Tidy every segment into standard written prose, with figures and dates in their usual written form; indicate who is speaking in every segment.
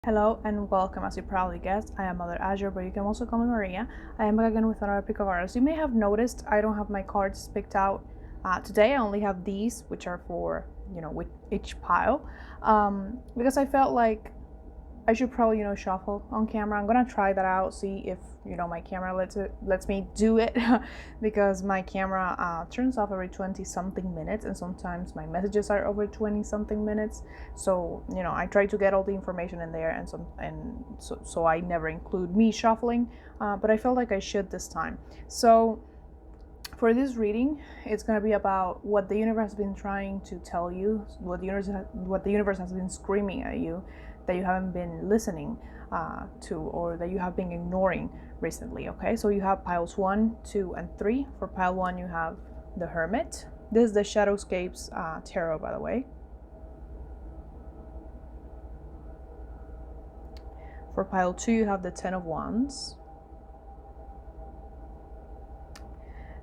Speaker 1: Hello and welcome. As you probably guessed, I am MotherAzure, but you can also call me Maria. I am back again with another pick of cards. You may have noticed I don't have my cards picked out today. I only have these, which are for with each pile, because I felt like I should probably shuffle on camera. I'm gonna try that out, see if my camera lets me do it because my camera turns off every 20 something minutes, and sometimes my messages are over 20 something minutes. So I try to get all the information in there, and so I never include me shuffling, but I felt like I should this time. So for this reading, it's going to be about what the universe has been trying to tell you, what the universe has been screaming at you that you haven't been listening to, or that you have been ignoring recently. Okay, so you have piles 1, 2, and 3. For pile 1, you have the Hermit. This is the Shadowscapes tarot, by the way. For pile 2, you have the Ten of Wands.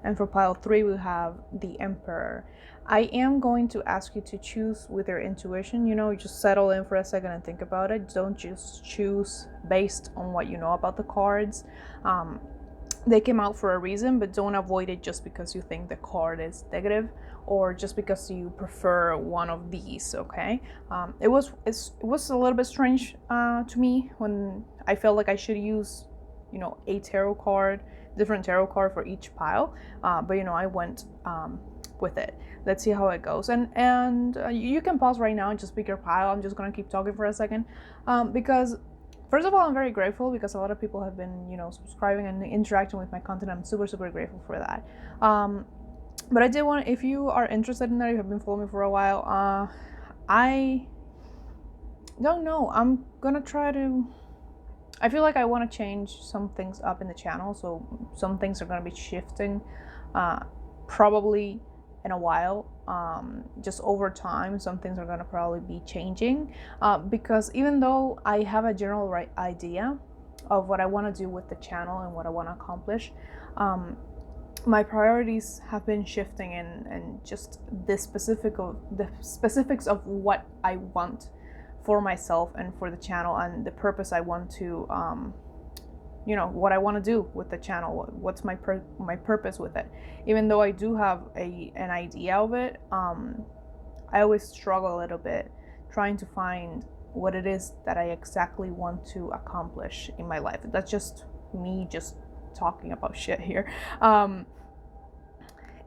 Speaker 1: And for pile 3, we have the Emperor. I am going to ask you to choose with your intuition. Just settle in for a second and think about it. Don't just choose based on what you know about the cards. They came out for a reason, but don't avoid it just because you think the card is negative or just because you prefer one of these. Okay, it was a little bit strange to me when I felt like I should use a tarot card, different tarot card for each pile, but I went with it. Let's see how it goes, and you can pause right now and just pick your pile. I'm just gonna keep talking for a second, because first of all, I'm very grateful because a lot of people have been subscribing and interacting with my content. I'm super grateful for that. But I did want, if you are interested in that, if you've been following me for a while, I don't know, I'm gonna try to, I feel like I want to change some things up in the channel, so some things are going to be shifting probably in a while. Just over time, some things are going to probably be changing because even though I have a general idea of what I want to do with the channel and what I want to accomplish, my priorities have been shifting, and just the specifics of what I want for myself and for the channel, and the purpose I want to what I want to do with the channel, what's my purpose with it. Even though I do have an idea of it, I always struggle a little bit trying to find what it is that I exactly want to accomplish in my life. That's just me just talking about shit here.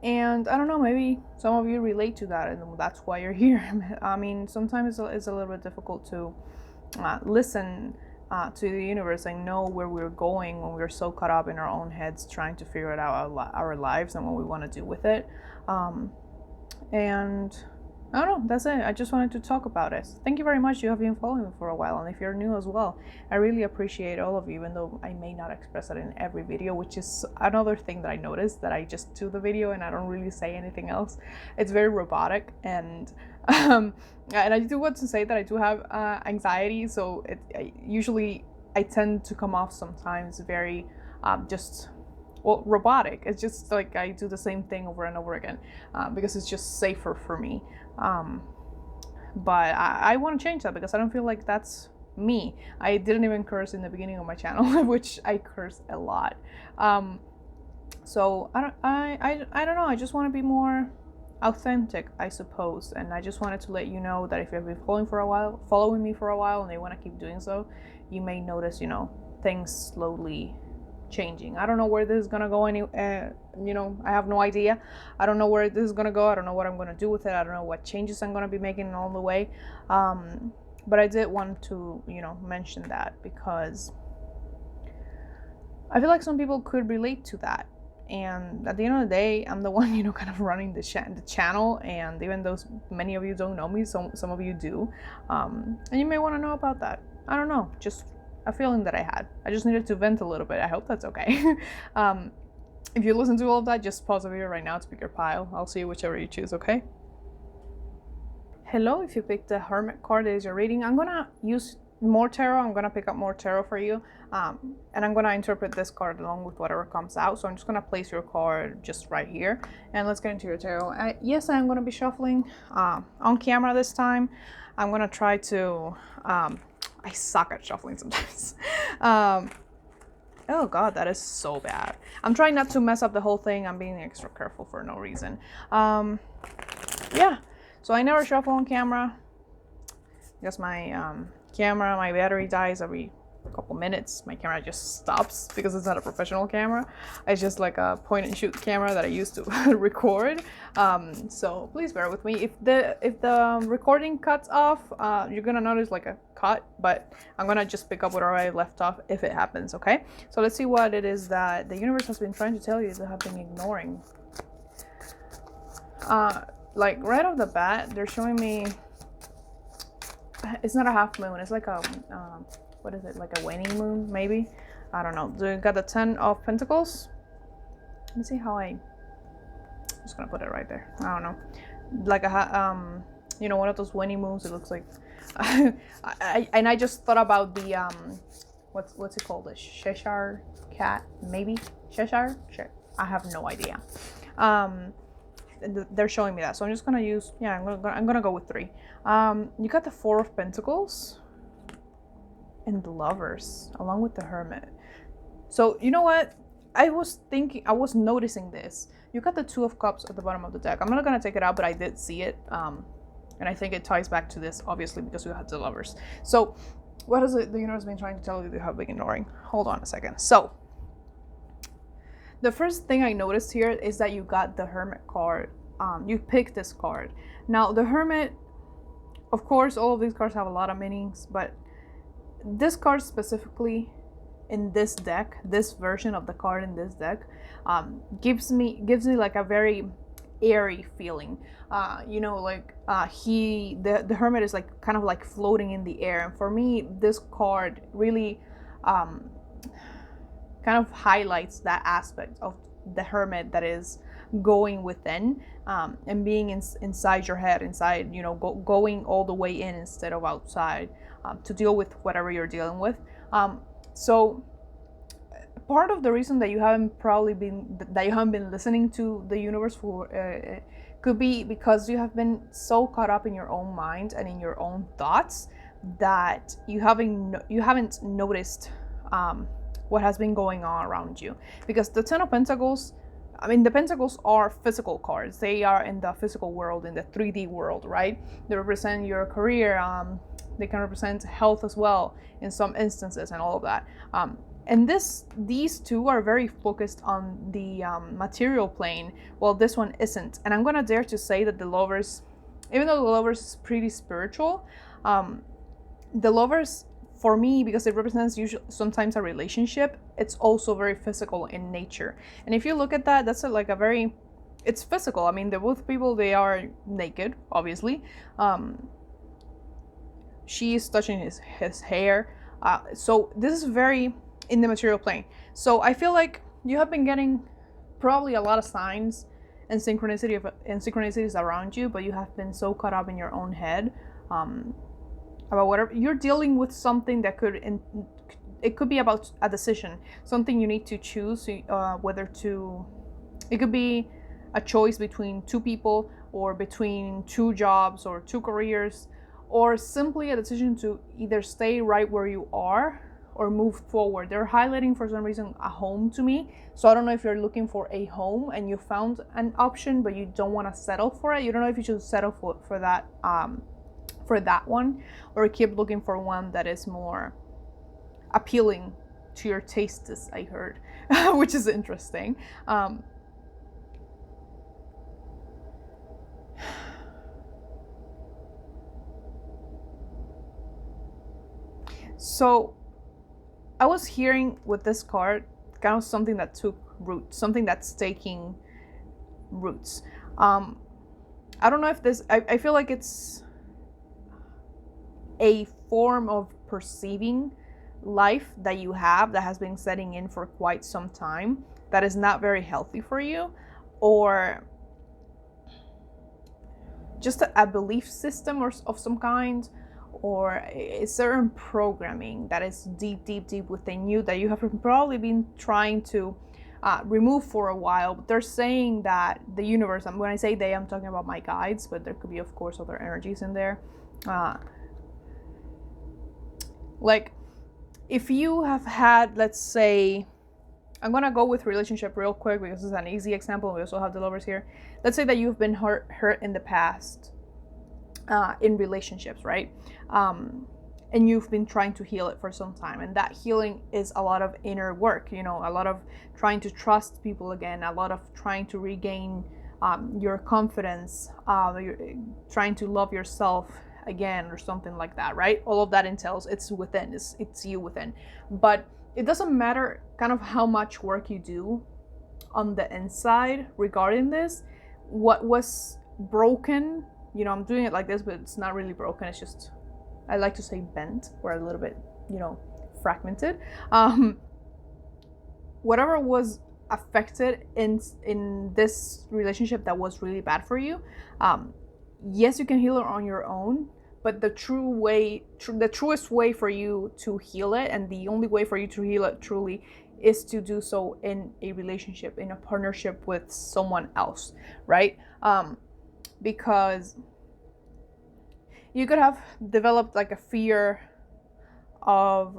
Speaker 1: And I don't know, maybe some of you relate to that, and that's why you're here. I mean, sometimes it's a little bit difficult to listen to the universe and know where we're going when we're so caught up in our own heads trying to figure it out our lives and what we want to do with it. And I don't know, that's it. I just wanted to talk about it. Thank you very much. You have been following me for a while, and if you're new as well, I really appreciate all of you, even though I may not express it in every video, which is another thing that I noticed, that I just do the video and I don't really say anything else. It's very robotic, and I do want to say that I do have anxiety, so usually I tend to come off sometimes very robotic. It's just like I do the same thing over and over again because it's just safer for me. But I want to change that because I don't feel like that's me. I didn't even curse in the beginning of my channel, which I curse a lot. So I don't know. I just want to be more authentic, I suppose. And I just wanted to let you know that if you've been following me for a while, and you want to keep doing so, you may notice, things slowly changing. I don't know where this is gonna go. I have no idea. I don't know where this is gonna go. I don't know what I'm gonna do with it. I don't know what changes I'm gonna be making along the way. But I did want to mention that because I feel like some people could relate to that. And at the end of the day, I'm the one kind of running the channel, and even though many of you don't know me, some of you do, and you may want to know about that. I don't know, just a feeling that I had. I just needed to vent a little bit. I hope that's okay. If you listen to all of that, just pause the video right now to pick your pile. I'll see you whichever you choose, okay? Hello, if you picked the Hermit card that is your reading, I'm gonna use more tarot. I'm gonna pick up more tarot for you, and I'm gonna interpret this card along with whatever comes out. So I'm just gonna place your card just right here, and let's get into your tarot. Yes, I'm gonna be shuffling on camera this time. I'm gonna try to I suck at shuffling sometimes. Oh god, that is so bad. I'm trying not to mess up the whole thing. I'm being extra careful for no reason. Yeah, so I never shuffle on camera because my camera, my battery dies every couple minutes. My camera just stops because it's not a professional camera. It's just like a point and shoot camera that I used to record. So please bear with me. If the recording cuts off, you're gonna notice like a cut, but I'm gonna just pick up where I left off if it happens. Okay, so let's see what it is that the universe has been trying to tell you that have been ignoring. Like right off the bat, they're showing me it's not a half moon. It's like a what is it, like a waning moon, maybe? I don't know. So you got the 10 of Pentacles. Let me see how I'm just gonna put it right there. I don't know, like a you know, one of those waning moons. It looks like I just thought about the what's it called, the Cheshire cat, maybe Cheshire. I have no idea. They're showing me that, so I'm just gonna use, yeah, I'm gonna go with 3. You got the 4 of Pentacles and the Lovers along with the Hermit. So you know what, I was noticing this. You got the 2 of Cups at the bottom of the deck. I'm not gonna take it out, but I did see it, and I think it ties back to this, obviously, because we had the Lovers. So what has the universe been trying to tell you they have been ignoring? Hold on a second. So the first thing I noticed here is that you got the Hermit card. You picked this card. Now the Hermit, of course, all of these cards have a lot of meanings, but this card specifically in this deck, this version of the card in this deck, gives me like a very airy feeling. You know, like the Hermit is like kind of like floating in the air, and for me this card really kind of highlights that aspect of the Hermit that is going within, and being inside your head, inside, you know, going all the way in instead of outside, to deal with whatever you're dealing with. So part of the reason that you haven't been listening to the universe for could be because you have been so caught up in your own mind and in your own thoughts that you haven't noticed what has been going on around you. Because the 10 of Pentacles, I mean, the Pentacles are physical cards. They are in the physical world, in the 3D world, right? They represent your career. They can represent health as well in some instances, and all of that. And these two are very focused on the material plane, while this one isn't. And I'm gonna dare to say that the Lovers, even though the Lovers is pretty spiritual, the Lovers, for me, because it represents sometimes a relationship, it's also very physical in nature. And if you look at that, that's it's physical. I mean, the both people, they are naked, obviously. She is touching his hair. So this is very in the material plane. So I feel like you have been getting probably a lot of signs and synchronicities around you, but you have been so caught up in your own head, about whatever you're dealing with, something that it could be about a decision, something you need to choose, whether to, it could be a choice between 2 people, or between 2 jobs or 2 careers, or simply a decision to either stay right where you are or move forward. They're highlighting for some reason a home to me. So I don't know if you're looking for a home and you found an option but you don't want to settle for it. You don't know if you should settle for that one, or keep looking for one that is more appealing to your tastes, I heard, which is interesting. So I was hearing with this card kind of something that took root, something that's taking roots. I don't know if I feel like it's a form of perceiving life that you have that has been setting in for quite some time, that is not very healthy for you, or just a belief system of some kind, or a certain programming that is deep within you that you have probably been trying to remove for a while. But they're saying that the universe, and when I say they, I'm talking about my guides, but there could be, of course, other energies in there. Like, if you have had, let's say, I'm gonna go with relationship real quick because it's an easy example. We also have the lovers here. Let's say that you've been hurt in the past, in relationships, right? And you've been trying to heal it for some time, and that healing is a lot of inner work, you know, a lot of trying to trust people again, a lot of trying to regain your confidence, you're trying to love yourself again or something like that, right? All of that entails, it's within, it's you within. But it doesn't matter kind of how much work you do on the inside regarding this. What was broken, you know, I'm doing it like this, but it's not really broken, it's just, I like to say bent, or a little bit, you know, fragmented. Whatever was affected in this relationship that was really bad for you, yes, you can heal it on your own, but the truest way for you to heal it, and the only way for you to heal it truly, is to do so in a relationship, in a partnership with someone else, right? Because you could have developed like a fear of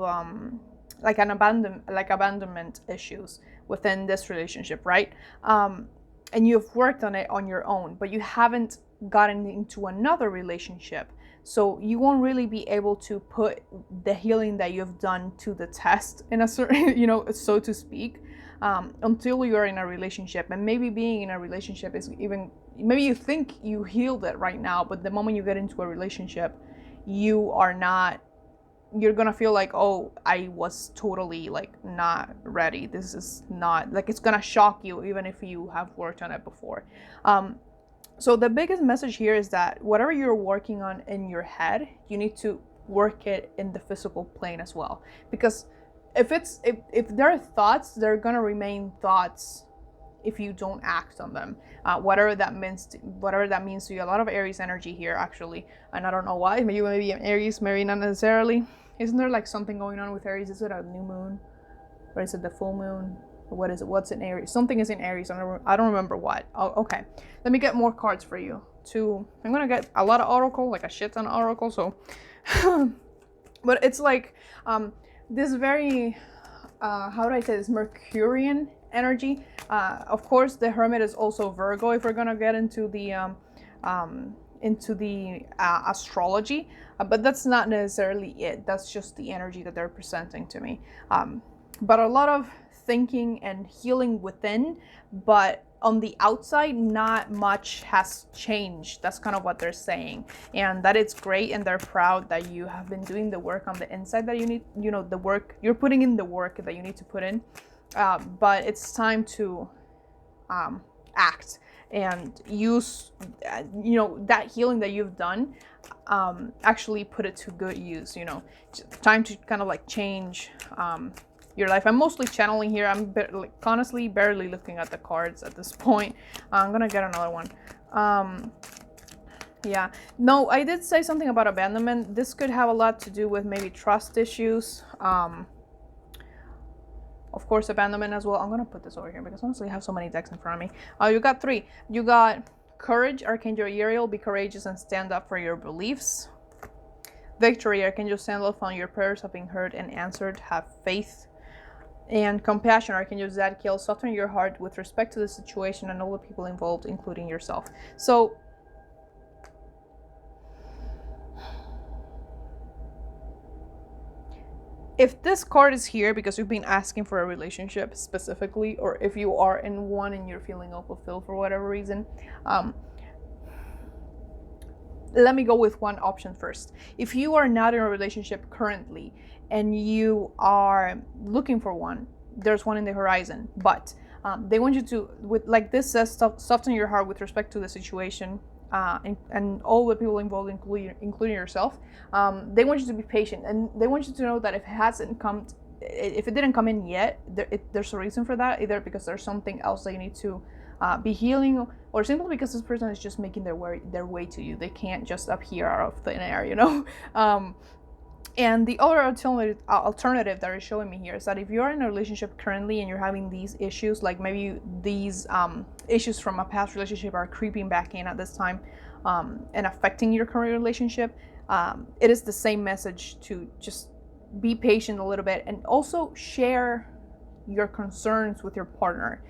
Speaker 1: like abandonment issues within this relationship, right? And you've worked on it on your own, but you haven't gotten into another relationship, so you won't really be able to put the healing that you've done to the test, in a certain, you know, so to speak, until you're in a relationship. And maybe being in a relationship is even, maybe you think you healed it right now, but the moment you get into a relationship, you're gonna feel like, oh, I was totally like not ready. This is not, like, it's gonna shock you even if you have worked on it before. So the biggest message here is that whatever you're working on in your head, you need to work it in the physical plane as well. Because if there are thoughts, they're gonna remain thoughts if you don't act on them, whatever that means to you. A lot of Aries energy here, actually, and I don't know why. Maybe an Aries, maybe not necessarily. Isn't there like something going on with Aries? Is it a new moon, or is it the full moon? Or what is it? What's in Aries? Something is in Aries. I don't remember what. Oh, okay. Let me get more cards for you. I'm gonna get a lot of oracle, like a shit ton of oracle. So, but it's like this very how do I say this, Mercurian energy. Of course, the Hermit is also Virgo, if we're gonna get into the astrology, but that's not necessarily it. That's just the energy that they're presenting to me. But a lot of thinking and healing within, but on the outside, not much has changed. That's kind of what they're saying, and that it's great, and they're proud that you have been doing the work on the inside that you need, you know, the work, you're putting in the work that you need to put in, but it's time to act and use, you know, that healing that you've done, actually put it to good use, you know. Time to kind of like change your life. I'm mostly channeling here. I'm honestly barely looking at the cards at this point. I'm gonna get another one. Yeah, no, I did say something about abandonment. This could have a lot to do with maybe trust issues. Of course, abandonment as well. I'm gonna put this over here because honestly I have so many decks in front of me. You got 3. You got courage, Archangel Uriel. Be courageous and stand up for your beliefs. Victory, Archangel Sandalph. On your prayers have been heard and answered. Have faith. And compassion, Archangel Zodiac. Soften your heart with respect to the situation and all the people involved, including yourself. So if this card is here because you've been asking for a relationship specifically, or if you are in one and you're feeling unfulfilled for whatever reason, let me go with one option first. If you are not in a relationship currently and you are looking for one, there's one in the horizon, but they want you to, with like this says, soften your heart with respect to the situation, and all the people involved, including yourself. They want you to be patient, and they want you to know that if it didn't come in yet, there's a reason for that, either because there's something else that you need to be healing, or simply because this person is just making their way to you. They can't just appear out of thin air, you know. And the other alternative that is showing me here is that if you're in a relationship currently and you're having these issues, like maybe these issues from a past relationship are creeping back in at this time, and affecting your current relationship, it is the same message to just be patient a little bit, and also share your concerns with your partner.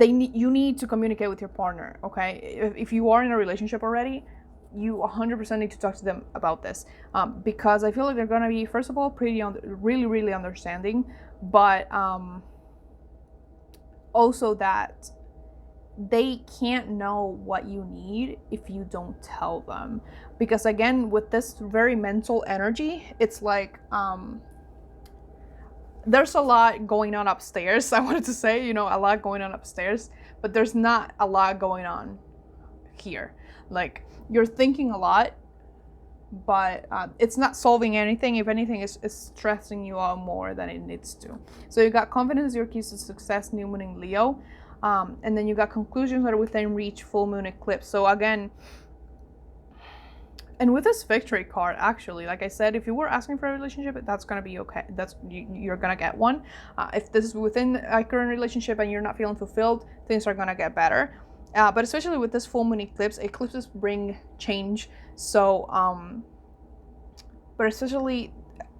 Speaker 1: You need to communicate with your partner, okay? If you are in a relationship already, you 100% need to talk to them about this, because I feel like they're gonna be, first of all, really understanding, but also that they can't know what you need if you don't tell them. Because again, with this very mental energy, it's like there's a lot going on upstairs. I wanted to say, a lot going on upstairs, but there's not a lot going on here. Like, you're thinking a lot, but it's not solving anything. If anything, it's stressing you out more than it needs to. So you got confidence, your keys to success, new moon in Leo. And then you got conclusions that are within reach, full moon eclipse. So again, and with this victory card, actually, like I said, if you were asking for a relationship, that's gonna be okay. You're gonna get one. If this is within a current relationship and you're not feeling fulfilled, things are gonna get better. But especially with this full moon eclipse, eclipses bring change. So, but especially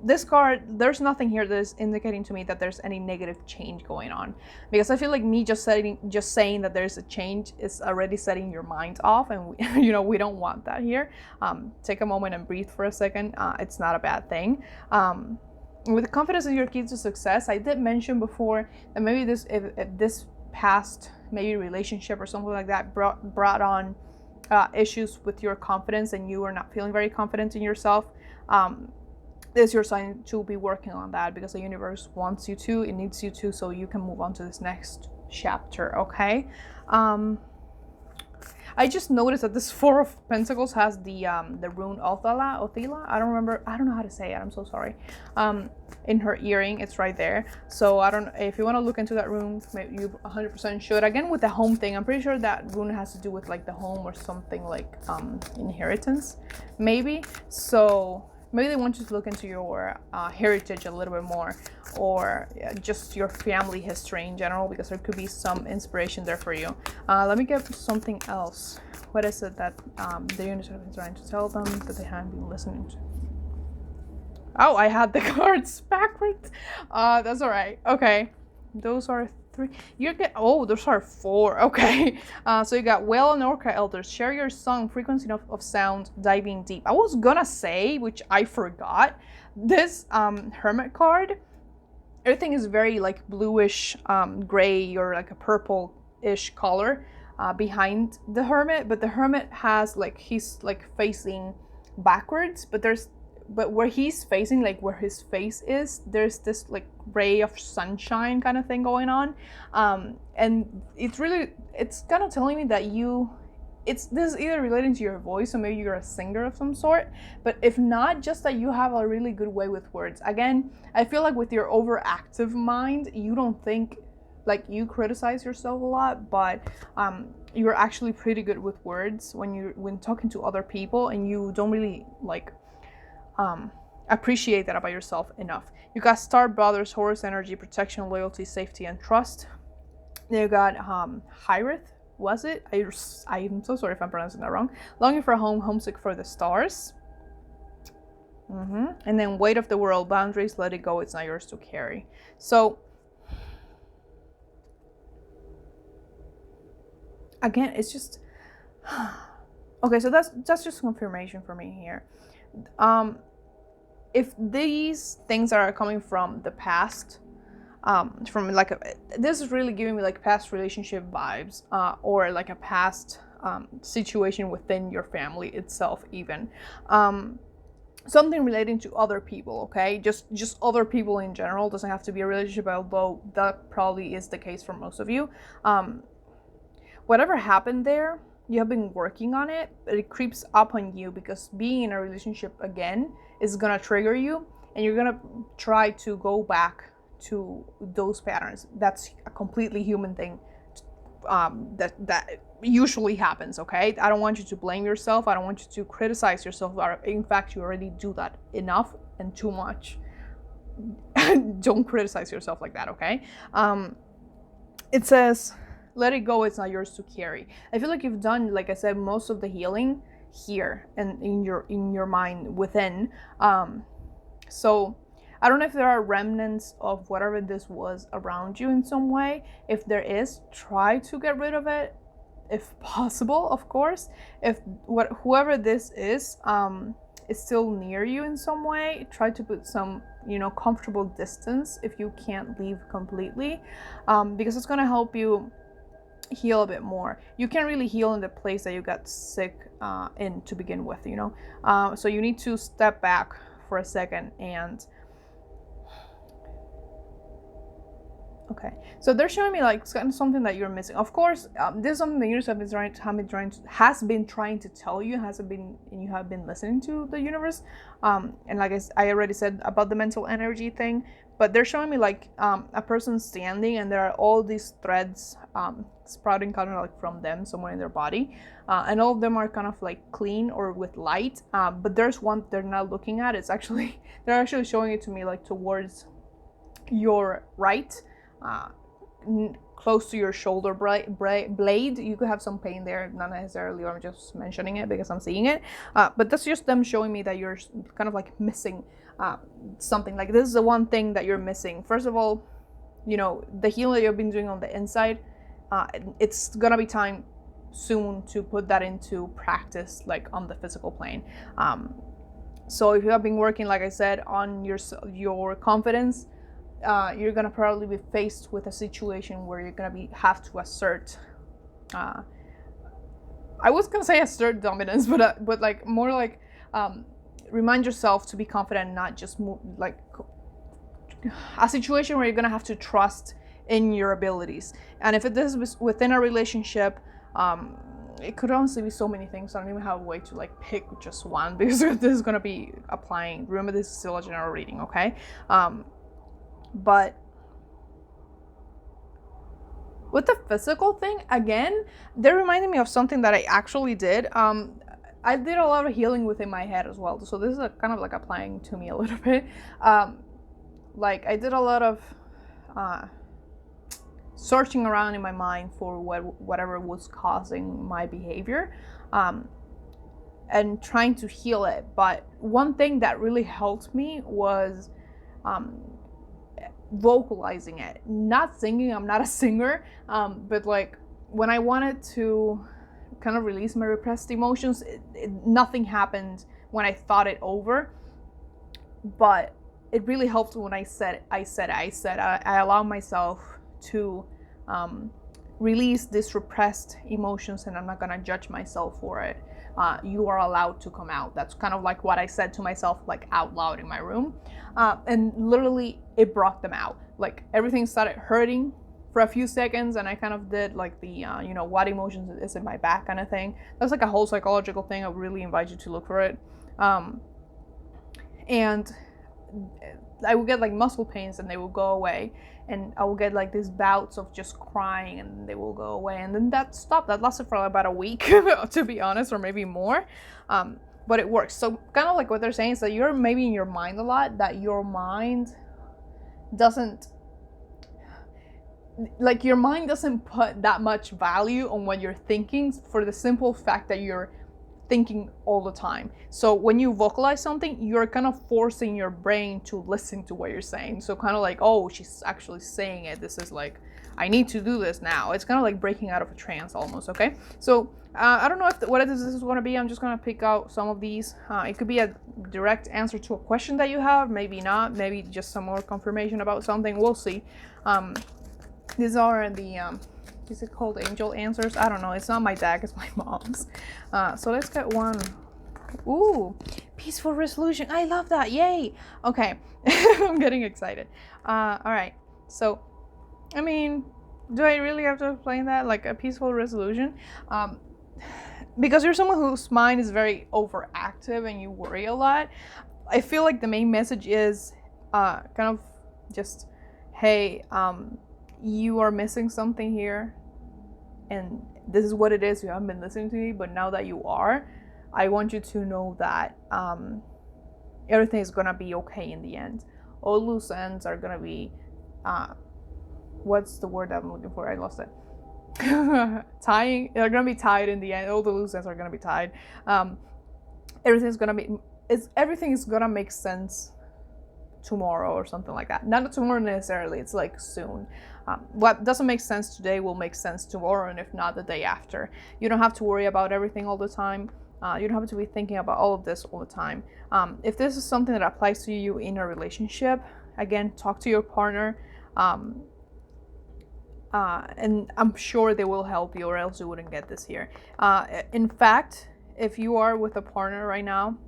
Speaker 1: this card, there's nothing here that is indicating to me that there's any negative change going on, because I feel like me just saying that there's a change is already setting your mind off, and we don't want that here. Take a moment and breathe for a second. It's not a bad thing. With confidence in your keys to success, I did mention before that maybe if this past maybe relationship or something like that brought on issues with your confidence, and you were not feeling very confident in yourself. This is your sign to be working on that, because the universe wants you to, it needs you to, so you can move on to this next chapter, okay? I just noticed that this Four of Pentacles has the rune Othila. I don't know how to say it. I'm so sorry. In her earring, it's right there. So if you want to look into that rune, maybe you 100% should. Again, with the home thing, I'm pretty sure that rune has to do with like the home or something like inheritance, maybe. So maybe they want you to look into your heritage a little bit more, or just your family history in general, because there could be some inspiration there for you. Let me get something else. What is it that the universe is trying to tell them that they haven't been listening to? Oh, I had the cards backwards. That's all right. Okay, those are 3. Those are 4. Okay. So you got Whale and Orca Elders. Share your song, frequency of sound, diving deep. I was gonna say, which I forgot, this Hermit card, everything is very like bluish, gray, or like a purple-ish color behind the Hermit, but the Hermit has like, he's like facing backwards, but where he's facing, like where his face is, there's this like ray of sunshine kind of thing going on, and it's kind of telling me that this is either relating to your voice, or maybe you're a singer of some sort, but if not, just that you have a really good way with words. Again, I feel like with your overactive mind, you don't think, like, you criticize yourself a lot, but you're actually pretty good with words when talking to other people, and you don't really like appreciate that about yourself enough. You got Star Brothers, Horus energy, protection, loyalty, safety, and trust. Then you got Hyrith, was it? I'm so sorry if I'm pronouncing that wrong. Longing for a home, homesick for the stars. And then weight of the world, boundaries, let it go, it's not yours to carry. So again, it's just okay, so that's just confirmation for me here. If these things are coming from the past, from like this is really giving me like past relationship vibes, or like a past situation within your family itself, even something relating to other people, okay? Just other people in general. Doesn't have to be a relationship, although that probably is the case for most of you. Whatever happened there, you have been working on it, but it creeps up on you, because being in a relationship again is gonna trigger you, and you're gonna try to go back to those patterns. That's a completely human thing that usually happens, okay? I don't want you to blame yourself. I don't want you to criticize yourself. In fact, you already do that enough and too much. Don't criticize yourself like that, okay? It says, let it go, it's not yours to carry. I feel like you've done, like I said, most of the healing here and in your mind within. So I don't know if there are remnants of whatever this was around you in some way. If there is, try to get rid of it if possible, of course. If whoever this is still near you in some way, try to put some, you know, comfortable distance if you can't leave completely, because it's going to help you heal a bit more. You can't really heal in the place that you got sick in to begin with, you know. So you need to step back for a second and okay, so they're showing me like something that you're missing. Of course, this is something the universe has been trying to tell you, and you have been listening to the universe. And like I already said about the mental energy thing, but they're showing me like a person standing, and there are all these threads sprouting kind of like from them somewhere in their body, and all of them are kind of like clean or with light. But there's one they're not looking at. It's actually they're actually showing it to me like towards your right. Close to your shoulder blade. You could have some pain there, not necessarily, I'm just mentioning it because I'm seeing it, but that's just them showing me that you're kind of like missing something. Like this is the one thing that you're missing. First of all, you know, the healing that you've been doing on the inside, it's gonna be time soon to put that into practice, like on the physical plane. So if you have been working, like I said, on your confidence, you're gonna probably be faced with a situation where you're gonna have to assert. I was gonna say assert dominance, but like more like remind yourself to be confident, not just like a situation where you're gonna have to trust in your abilities. And if this is within a relationship, it could honestly be so many things. I don't even have a way to like pick just one because this is gonna be applying. Remember, this is still a general reading, okay? But with the physical thing, again, they're reminding me of something that I actually did. I did a lot of healing within my head as well. So this is kind of like applying to me a little bit. Like I did a lot of searching around in my mind for whatever was causing my behavior, and trying to heal it. But one thing that really helped me was vocalizing it, not singing. I'm not a singer, but like when I wanted to kind of release my repressed emotions, nothing happened when I thought it over, but it really helped when I allow myself to release these repressed emotions, and I'm not gonna judge myself for it. You are allowed to come out. That's kind of like what I said to myself, like out loud in my room, and literally it brought them out. Like everything started hurting for a few seconds, and I kind of did like the you know, what emotions is in my back kind of thing. That's like a whole psychological thing. I would really invite you to look for it. And I would get like muscle pains, and they will go away, and I will get like these bouts of just crying, and they will go away, and then that stopped. That lasted for about a week to be honest, or maybe more, but it works. So kind of like what they're saying is that you're maybe in your mind a lot, that your mind doesn't put that much value on what you're thinking, for the simple fact that you're thinking all the time. So when you vocalize something, you're kind of forcing your brain to listen to what you're saying. So kind of like, oh, she's actually saying it. This is like, I need to do this now. It's kind of like breaking out of a trance almost, okay? So I don't know what this is going to be. I'm just going to pick out some of these. It could be a direct answer to a question that you have, maybe not, maybe just some more confirmation about something. We'll see. These are the is it called angel answers? I don't know. It's not my deck, it's my mom's. So let's get one. Ooh, peaceful resolution. I love that. Yay. Okay. I'm getting excited. All right. So, I mean, do I really have to explain that? Like a peaceful resolution? Because you're someone whose mind is very overactive and you worry a lot. I feel like the main message is kind of just, hey, you are missing something here, and this is what it is. You haven't been listening to me, but now that you are, I want you to know that everything is gonna be okay in the end. All loose ends are gonna be what's the word I'm looking for? I lost it. Tying. They're gonna be tied in the end. All the loose ends are gonna be tied. Everything is gonna make sense tomorrow or something like that. Not tomorrow necessarily, it's like soon. What doesn't make sense today will make sense tomorrow, and if not, the day after. You don't have to worry about everything all the time. You don't have to be thinking about all of this all the time. If this is something that applies to you in a relationship, again, talk to your partner, and I'm sure they will help you, or else you wouldn't get this here. In fact, if you are with a partner right now,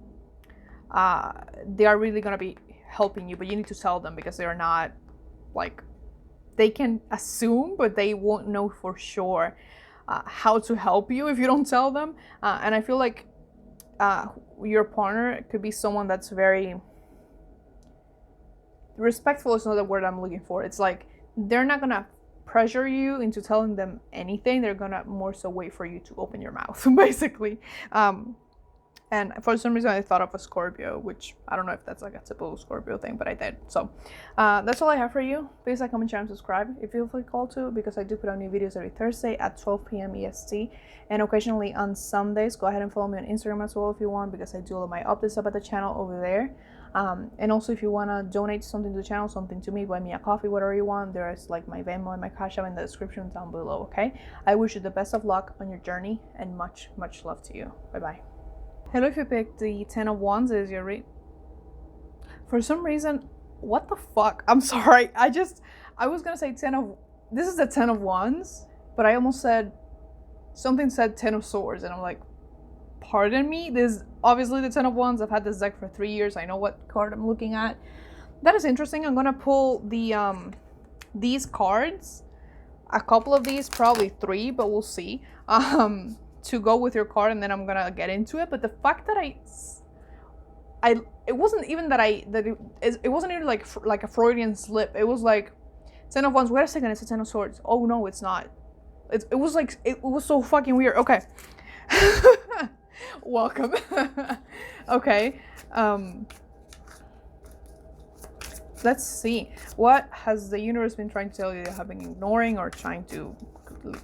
Speaker 1: they are really going to be helping you, but you need to tell them, because they are not, like, they can assume, but they won't know for sure how to help you if you don't tell them. And I feel like your partner could be someone that's very respectful. Is not the word I'm looking for. It's like they're not gonna pressure you into telling them anything. They're gonna more so wait for you to open your mouth, basically. And for some reason I thought of a Scorpio, which I don't know if that's like a typical Scorpio thing, but I did. So that's all I have for you. Please like, comment, share, and subscribe if you feel called to, because I do put out new videos every Thursday at 12 p.m. EST, and occasionally on Sundays. Go ahead and follow me on Instagram as well if you want, because I do all of my updates about the channel over there. And also, if you want to donate something to the channel, something to me, buy me a coffee, whatever you want, there's like my Venmo and my Cash App in the description down below. Okay, I wish you the best of luck on your journey, and much love to you. Bye bye. Hello, if you picked the 10 of Wands as your read. For some reason, what the fuck? I'm sorry. I was gonna say this is the 10 of Wands, but I almost said, something said 10 of Swords, and I'm like, pardon me? This is obviously the 10 of Wands. I've had this deck for 3 years. I know what card I'm looking at. That is interesting. I'm gonna pull these cards, a couple of these, probably 3, but we'll see. To go with your card, and then I'm gonna get into it. But the fact that it wasn't even it wasn't even like a Freudian slip. It was like 10 of Wands. Wait a second, it's a 10 of Swords. Oh no, it's not. It was like, it was so fucking weird. Okay. Welcome. Okay. Let's see. What has the universe been trying to tell you you have been ignoring, or trying to...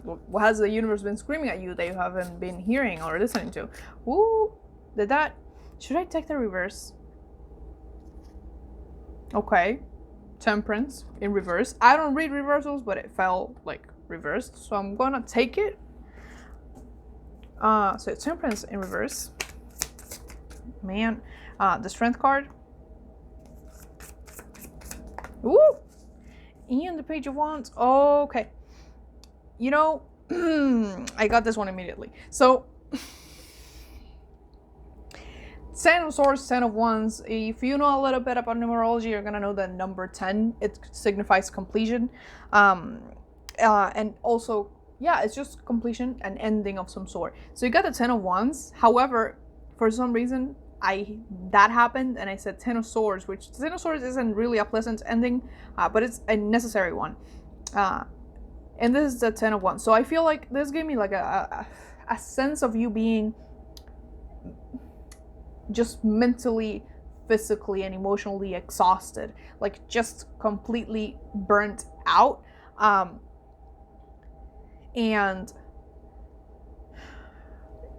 Speaker 1: What has the universe been screaming at you that you haven't been hearing or listening to? Ooh, should I take the reverse? Okay. Temperance in reverse. I don't read reversals, but it felt like reversed, so I'm gonna take it. So Temperance in reverse. Man. The Strength card. Ooh! And the Page of Wands. Okay. You know, I got this one immediately. So, 10 of Swords, 10 of Wands. If you know a little bit about numerology, you're going to know that number 10, it signifies completion. And also, yeah, it's just completion and ending of some sort. So you got the 10 of Wands. However, for some reason, that happened, and I said 10 of Swords, which 10 of Swords isn't really a pleasant ending, but it's a necessary one. And this is the 10 of Wands. So I feel like this gave me like a sense of you being just mentally, physically, and emotionally exhausted. Like just completely burnt out. And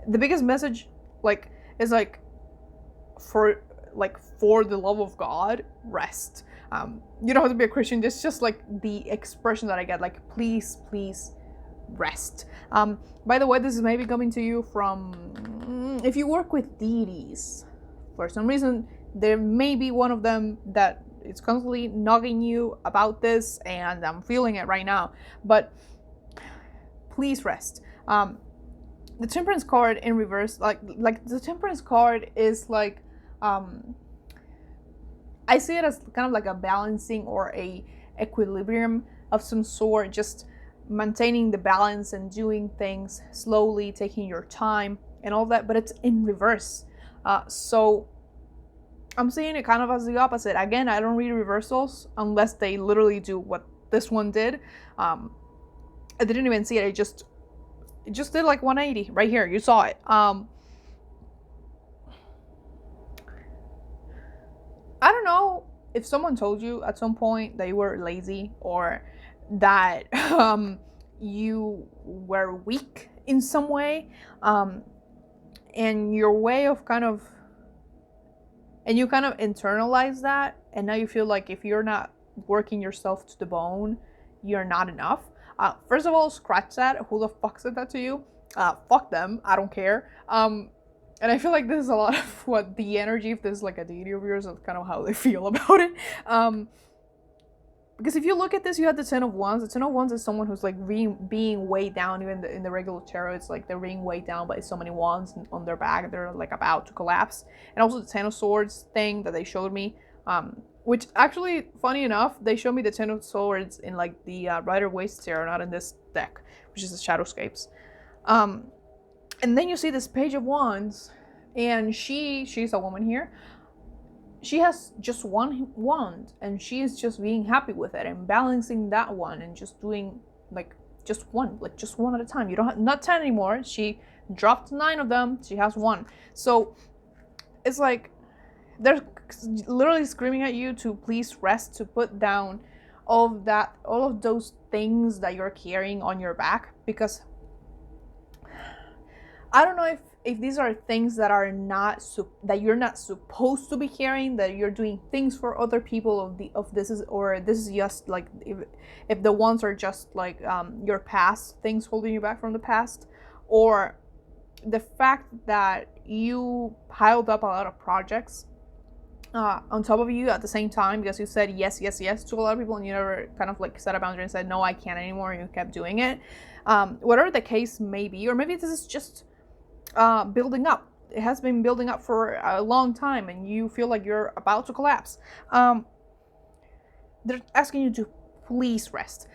Speaker 1: the biggest message is for the love of God, rest. You don't have to be a Christian. It's just like the expression that I get, like, please rest. By the way, this is maybe coming to you from, if you work with deities, for some reason, there may be one of them that is constantly nagging you about this, and I'm feeling it right now. But please rest. The Temperance card in reverse, like the Temperance card is like, I see it as kind of like a balancing or a equilibrium of some sort, just maintaining the balance and doing things slowly, taking your time and all that, but it's in reverse. So I'm seeing it kind of as the opposite. Again, I don't read reversals unless they literally do what this one did. I didn't even see it. It just did like 180 right here. You saw it. I don't know if someone told you at some point that you were lazy, or that you were weak in some way, and your way of kind of And you kind of internalize that, and now you feel like if you're not working yourself to the bone, you're not enough. First of all, scratch that. Who the fuck said that to you? Fuck them. I don't care. And I feel like this is a lot of what the energy, if this is like a deity of yours, that's kind of how they feel about it. Because if you look at this, you have the Ten of Wands. The Ten of Wands is someone who's like being weighed down. Even in the regular tarot, it's like they're being weighed down by so many wands on their back. They're like about to collapse. And also the Ten of Swords thing that they showed me, which actually, funny enough, they showed me the Ten of Swords in like the Rider-Waite tarot, not in this deck, which is the Shadowscapes. And then you see this Page of Wands, and she's a woman here. She has just one wand, and she is just being happy with it and balancing that one and just doing like just one at a time. You don't have not 10 anymore. She dropped 9 of them. She has 1. So it's like they're literally screaming at you to please rest, to put down all of those things that you're carrying on your back, because I don't know if these are things that are not that you're not supposed to be carrying, that you're doing things for other people this is just like if the ones are just like your past things holding you back from the past, or the fact that you piled up a lot of projects on top of you at the same time, because you said yes to a lot of people and you never kind of like set a boundary and said no, I can't anymore, and you kept doing it. Whatever the case may be, or maybe this is just building up. It has been building up for a long time and you feel like you're about to collapse. They're asking you to please rest.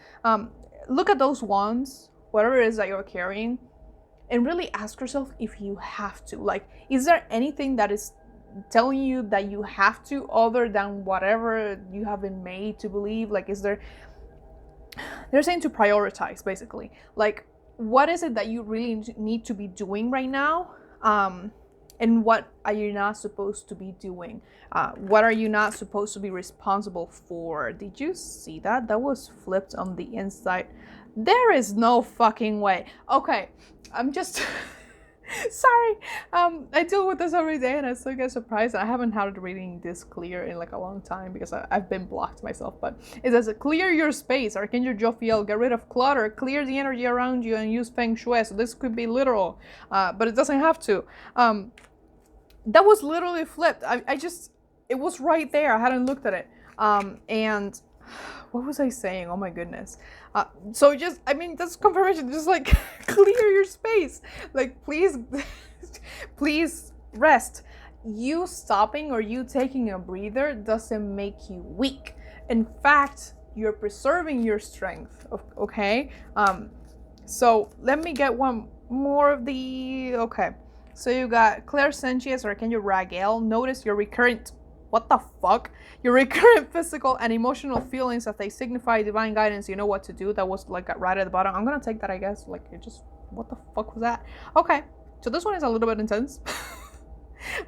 Speaker 1: Look at those wands, whatever it is that you're carrying, and really ask yourself if you have to. Like, is there anything that is telling you that you have to, other than whatever you have been made to believe? Like, they're saying to prioritize, basically. Like, what is it that you really need to be doing right now? And what are you not supposed to be doing? What are you not supposed to be responsible for? Did you see that? That was flipped on the inside. There is no fucking way. Okay, I'm just... Sorry. I deal with this every day and I still get surprised. I haven't had a reading this clear in like a long time because I've been blocked myself. But it says, clear your space. Archangel Jophiel, get rid of clutter, clear the energy around you, and use Feng Shui. So this could be literal, but it doesn't have to. That was literally flipped. It was right there. I hadn't looked at it. And what was I saying? Oh my goodness. So just, I mean, that's confirmation. Just like clear your space. Like, please, please rest. You stopping or you taking a breather doesn't make you weak. In fact, you're preserving your strength. Okay. So let me get one more of the. Okay. So you got clairsentience or Archangel Raguel. Notice your recurrent. What the fuck? Your recurrent physical and emotional feelings as they signify divine guidance. You know what to do. That was like right at the bottom. I'm gonna take that, I guess. Like, it just, what the fuck was that? Okay, so this one is a little bit intense.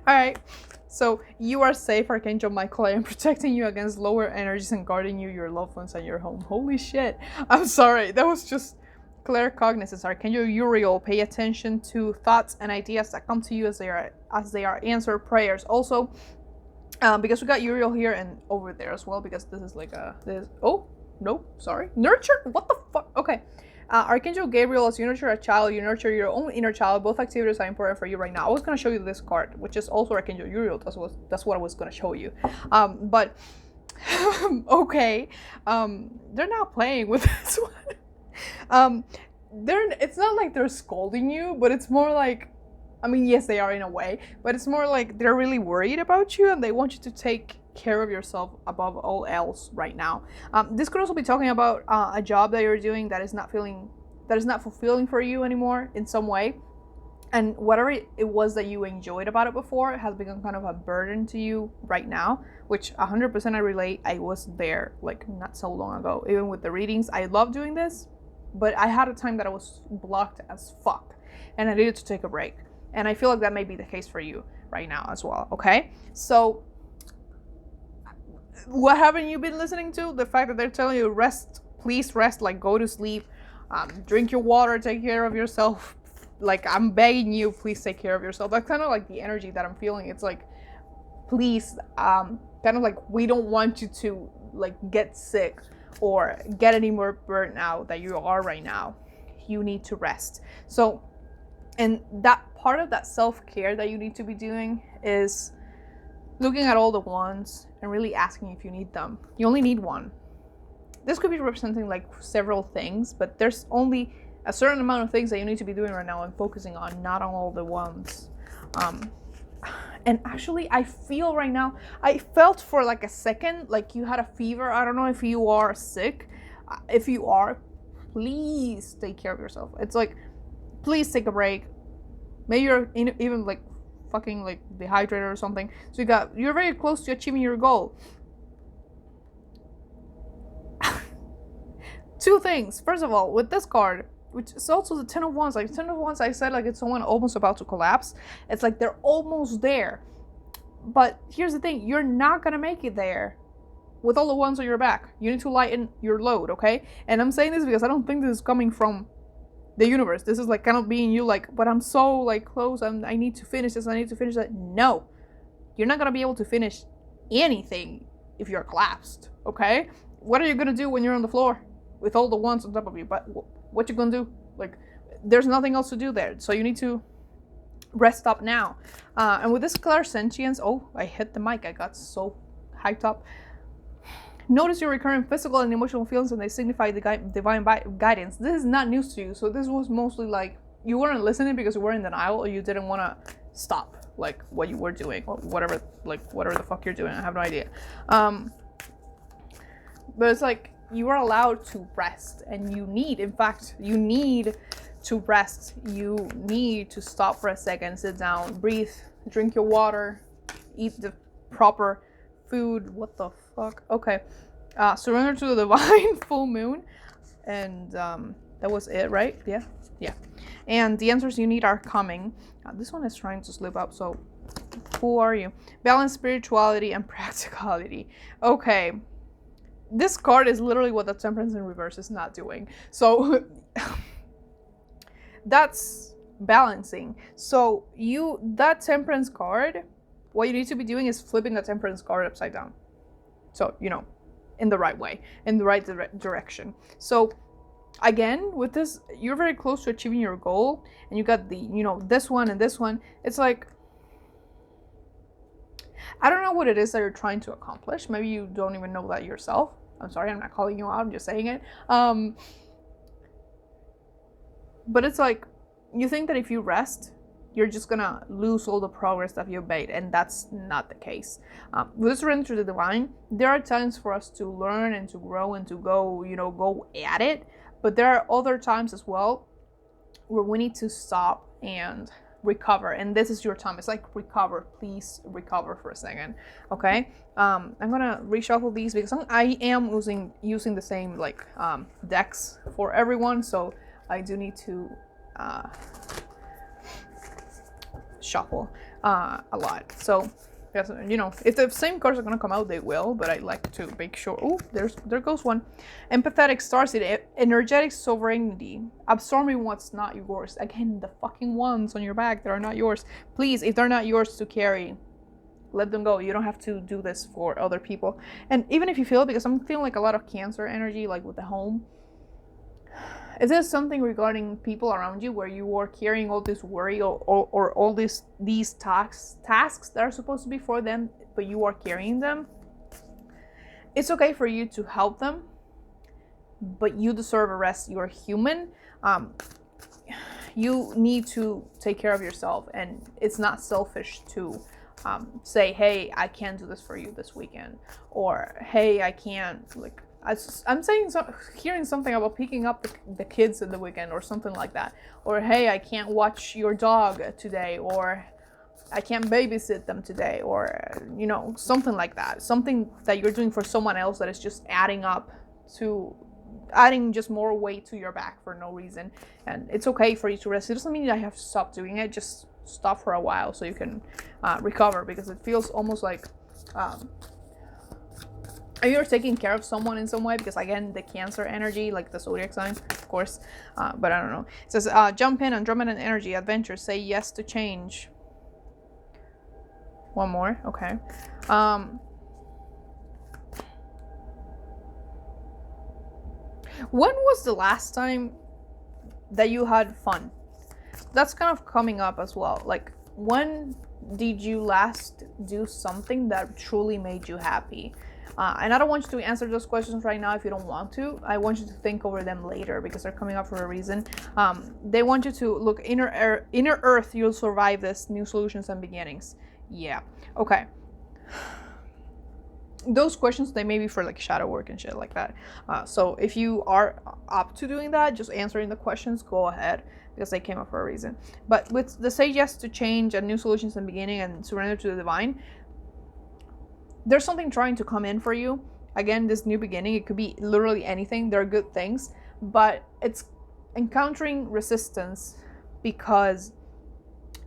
Speaker 1: All right, so you are safe, Archangel Michael. I am protecting you against lower energies and guarding you, your loved ones, and your home. Holy shit. I'm sorry. That was just claircognizance. Archangel Uriel. Pay attention to thoughts and ideas that come to you as they are answered prayers. Also, because we got Uriel here and over there as well, because this is like nurture, what the fuck? Okay, Archangel Gabriel, as you nurture a child, you nurture your own inner child. Both activities are important for you right now. I was going to show you this card, which is also Archangel Uriel. That's what I was going to show you, but okay, they're not playing with this one. It's not like they're scolding you, but it's more like, I mean, yes, they are in a way, but it's more like they're really worried about you and they want you to take care of yourself above all else right now. This could also be talking about a job that you're doing that is not fulfilling for you anymore in some way. And whatever it was that you enjoyed about it before has become kind of a burden to you right now, which 100% I relate. I was there like not so long ago. Even with the readings, I love doing this, but I had a time that I was blocked as fuck and I needed to take a break. And I feel like that may be the case for you right now as well, okay? So, what haven't you been listening to? The fact that they're telling you rest, please rest, like go to sleep, drink your water, take care of yourself. Like, I'm begging you, please take care of yourself. That's kind of like the energy that I'm feeling. It's like, please, kind of like, we don't want you to like get sick or get any more burnt out that you are right now. You need to rest. So, and that part of that self-care that you need to be doing is looking at all the wands and really asking if you need them. You only need one. This could be representing like several things, but there's only a certain amount of things that you need to be doing right now and focusing on, not on all the wands. And actually, I feel right now, I felt for like a second like you had a fever. I don't know if you are sick. If you are, please take care of yourself. It's like, please take a break. Maybe you're even like fucking like dehydrated or something. So you're very close to achieving your goal. Two things. First of all, with this card, which is also the Ten of Wands. Like, Ten of Wands, I said, like, it's someone almost about to collapse. It's like they're almost there. But here's the thing. You're not going to make it there with all the wands on your back. You need to lighten your load, okay? And I'm saying this because I don't think this is coming from the universe. This is, like, kind of being you, like, but I'm so, like, close. I need to finish this. I need to finish that. No. You're not going to be able to finish anything if you're collapsed, okay? What are you going to do when you're on the floor with all the wands on top of you? But what you gonna do? Like, there's nothing else to do there. So you need to rest up now. And with this clairsentience, oh, I hit the mic. I got so hyped up. Notice your recurrent physical and emotional feelings, and they signify the divine guidance. This is not news to you. So this was mostly like you weren't listening because you were in denial, or you didn't want to stop like what you were doing, or whatever the fuck you're doing. I have no idea. But it's like, you are allowed to rest, and you need to rest. You need to stop for a second, sit down, breathe, drink your water, eat the proper food. What the fuck? Okay. Surrender to the divine full moon. And that was it, right? Yeah. And the answers you need are coming. This one is trying to slip up, so who are you? Balance, spirituality, and practicality. Okay. This card is literally what the Temperance in reverse is not doing. So that's balancing. So that Temperance card, what you need to be doing is flipping the Temperance card upside down. So, in the right way, in the right direction. So again, with this, you're very close to achieving your goal, and you got this one and this one. It's like, I don't know what it is that you're trying to accomplish. Maybe you don't even know that yourself. I'm sorry, I'm not calling you out, I'm just saying it. But it's like, you think that if you rest, you're just gonna lose all the progress that you've made, and that's not the case. With surrender to the divine, there are times for us to learn and to grow and to go at it. But there are other times as well where we need to stop and recover, and this is your time. It's like, recover, please recover for a second, okay? I'm gonna reshuffle these because I am using the same decks for everyone, so I do need to shuffle a lot. So if the same cards are gonna come out, they will, but I like to make sure. Oh, there goes one. Empathetic starseed, energetic sovereignty, absorbing what's not yours. Again, the fucking ones on your back that are not yours. Please, if they're not yours to carry, let them go. You don't have to do this for other people. And even if you feel, because I'm feeling like a lot of Cancer energy, like with the home. Is this something regarding people around you where you are carrying all this worry or all these tasks that are supposed to be for them, but you are carrying them? It's okay for you to help them, but you deserve a rest. You're human. You need to take care of yourself, and it's not selfish to say, hey, I can't do this for you this weekend, or hey, I can't, I'm hearing something about picking up the kids in the weekend or something like that. Or, hey, I can't watch your dog today, or I can't babysit them today, or, something like that. Something that you're doing for someone else that is just adding just more weight to your back for no reason. And it's okay for you to rest. It doesn't mean that you have to stop doing it. Just stop for a while so you can recover, because it feels almost like... you're taking care of someone in some way, because again, the Cancer energy, like the Zodiac sign, of course, but I don't know. It says, jump in, Andromedan energy, adventure, say yes to change. One more. Okay. When was the last time that you had fun? That's kind of coming up as well. Like, when did you last do something that truly made you happy? And I don't want you to answer those questions right now if you don't want to. I want you to think over them later because they're coming up for a reason. They want you to look inner earth. You'll survive this. New solutions and beginnings. Yeah. Okay. Those questions, they may be for like shadow work and shit like that. So if you are up to doing that, just answering the questions, go ahead, because they came up for a reason. But with the say yes to change and new solutions and beginning and surrender to the divine, there's something trying to come in for you. Again, this new beginning, it could be literally anything. There are good things, but it's encountering resistance because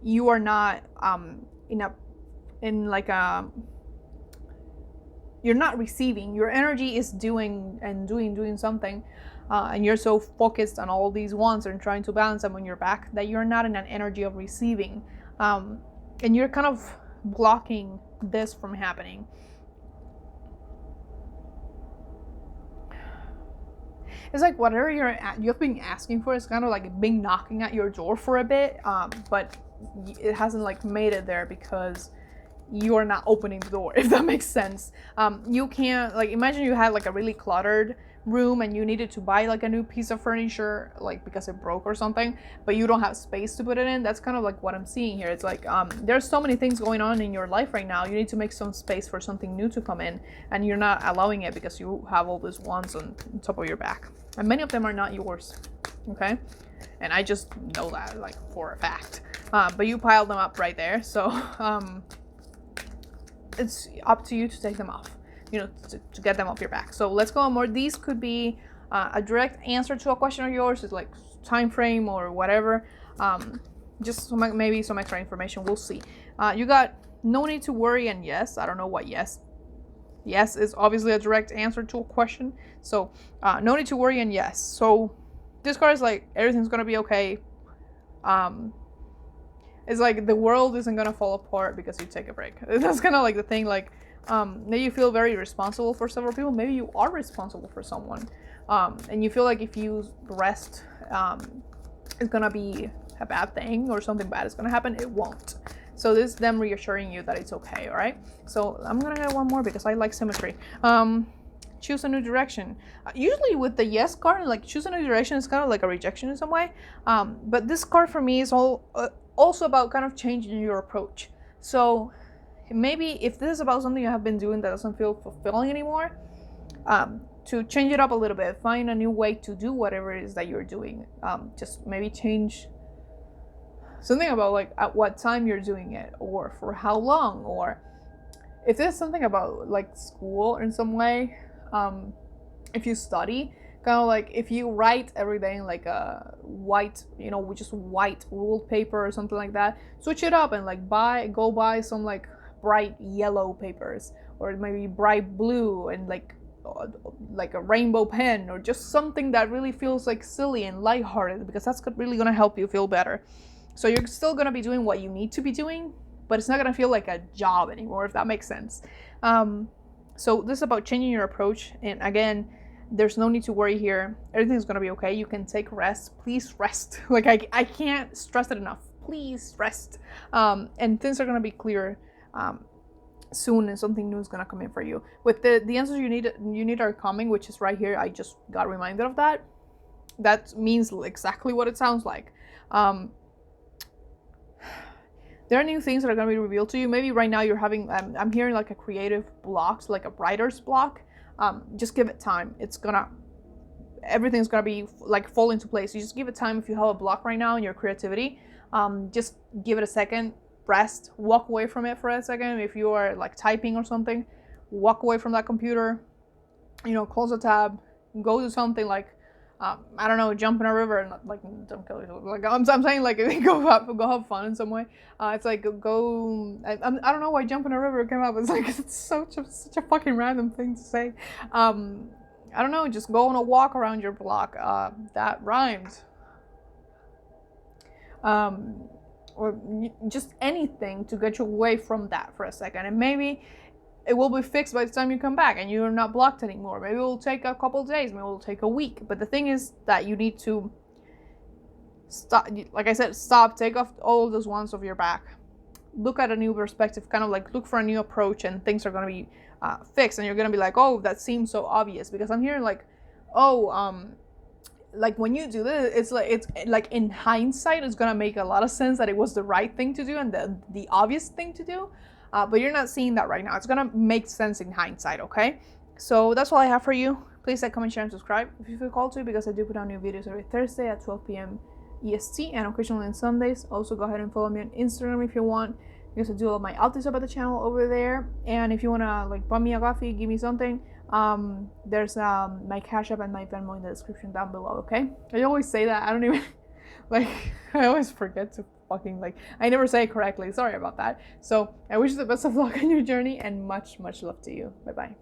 Speaker 1: you are not you're not receiving. Your energy is doing something, and you're so focused on all these wants and trying to balance them on your back that you're not in an energy of receiving, and you're kind of blocking this from happening. It's like whatever you've been asking for is kind of like been knocking at your door for a bit, but it hasn't like made it there because you're not opening the door, if that makes sense. You can't, like, imagine you had like a really cluttered room and you needed to buy like a new piece of furniture, like because it broke or something, but you don't have space to put it in. That's kind of like what I'm seeing here. It's like there's so many things going on in your life right now. You need to make some space for something new to come in, and you're not allowing it because you have all these wants on top of your back, and many of them are not yours. Okay, and I just know that like for a fact, but you piled them up right there. So it's up to you to take them off, to get them off your back. So let's go on more. These could be a direct answer to a question of yours. It's like time frame or whatever. Just maybe some extra information. We'll see. You got no need to worry and yes. I don't know what yes. Yes is obviously a direct answer to a question. So no need to worry and yes. So this card is like everything's gonna be okay. It's like the world isn't gonna fall apart because you take a break. That's kind of like the thing. Like maybe you feel very responsible for several people. Maybe you are responsible for someone, and you feel like if you rest, it's gonna be a bad thing or something bad is gonna happen. It won't. So this is them reassuring you that it's okay. All right. So I'm gonna get one more because I like symmetry. Choose a new direction. Usually with the yes card, like choose a new direction is kind of like a rejection in some way. But this card for me is also about kind of changing your approach. So maybe if this is about something you have been doing that doesn't feel fulfilling anymore, to change it up a little bit, find a new way to do whatever it is that you're doing. Just maybe change something about like at what time you're doing it or for how long, or if there's something about like school in some way, if you study, kind of like if you write everything like a white, just white ruled paper or something like that, switch it up and like go buy some like bright yellow papers, or maybe bright blue and like a rainbow pen, or just something that really feels like silly and lighthearted, because that's really gonna help you feel better. So you're still gonna be doing what you need to be doing, but it's not gonna feel like a job anymore, if that makes sense. So this is about changing your approach, and again, there's no need to worry here. Everything's gonna be okay. You can take rest. Please rest. Like I can't stress it enough. Please rest. And things are gonna be clear soon, and something new is gonna come in for you. With the answers you need are coming, which is right here. I just got reminded of that. That means exactly what it sounds like. There are new things that are going to be revealed to you. Maybe right now you're having, I'm hearing like a creative block, like a writer's block. Just give it time. Everything's going to be like fall into place. You just give it time. If you have a block right now in your creativity, just give it a second, rest, walk away from it for a second. If you are like typing or something, walk away from that computer, close a tab, go do something like, I don't know, jump in a river and like don't kill yourself. Like I'm saying, like go have fun in some way. It's like go. I don't know why jump in a river came up. It's like it's such a fucking random thing to say. I don't know. Just go on a walk around your block. That rhymed. or just anything to get you away from that for a second. And maybe it will be fixed by the time you come back and you're not blocked anymore. Maybe it will take a couple of days, maybe it will take a week. But the thing is that you need to stop, like I said, stop, take off all of those ones off your back, look at a new perspective, kind of like look for a new approach, and things are going to be fixed. And you're going to be like, oh, that seems so obvious, because I'm hearing like, oh, like when you do this, it's like in hindsight, it's gonna make a lot of sense that it was the right thing to do and the obvious thing to do, but you're not seeing that right now. It's gonna make sense in hindsight. Okay, so that's all I have for you. Please like, comment, share, and subscribe if you feel called to, because I do put out new videos every Thursday at 12 p.m. EST and occasionally on Sundays. Also, go ahead and follow me on Instagram if you want, because I do all my altis about the channel over there. And if you wanna like buy me a coffee, give me something, there's my Cash App and my Venmo in the description down below. Okay, I always say that, I don't even like, I always forget to fucking, like, I never say it correctly, sorry about that. So I wish you the best of luck on your journey, and much love to you. Bye bye.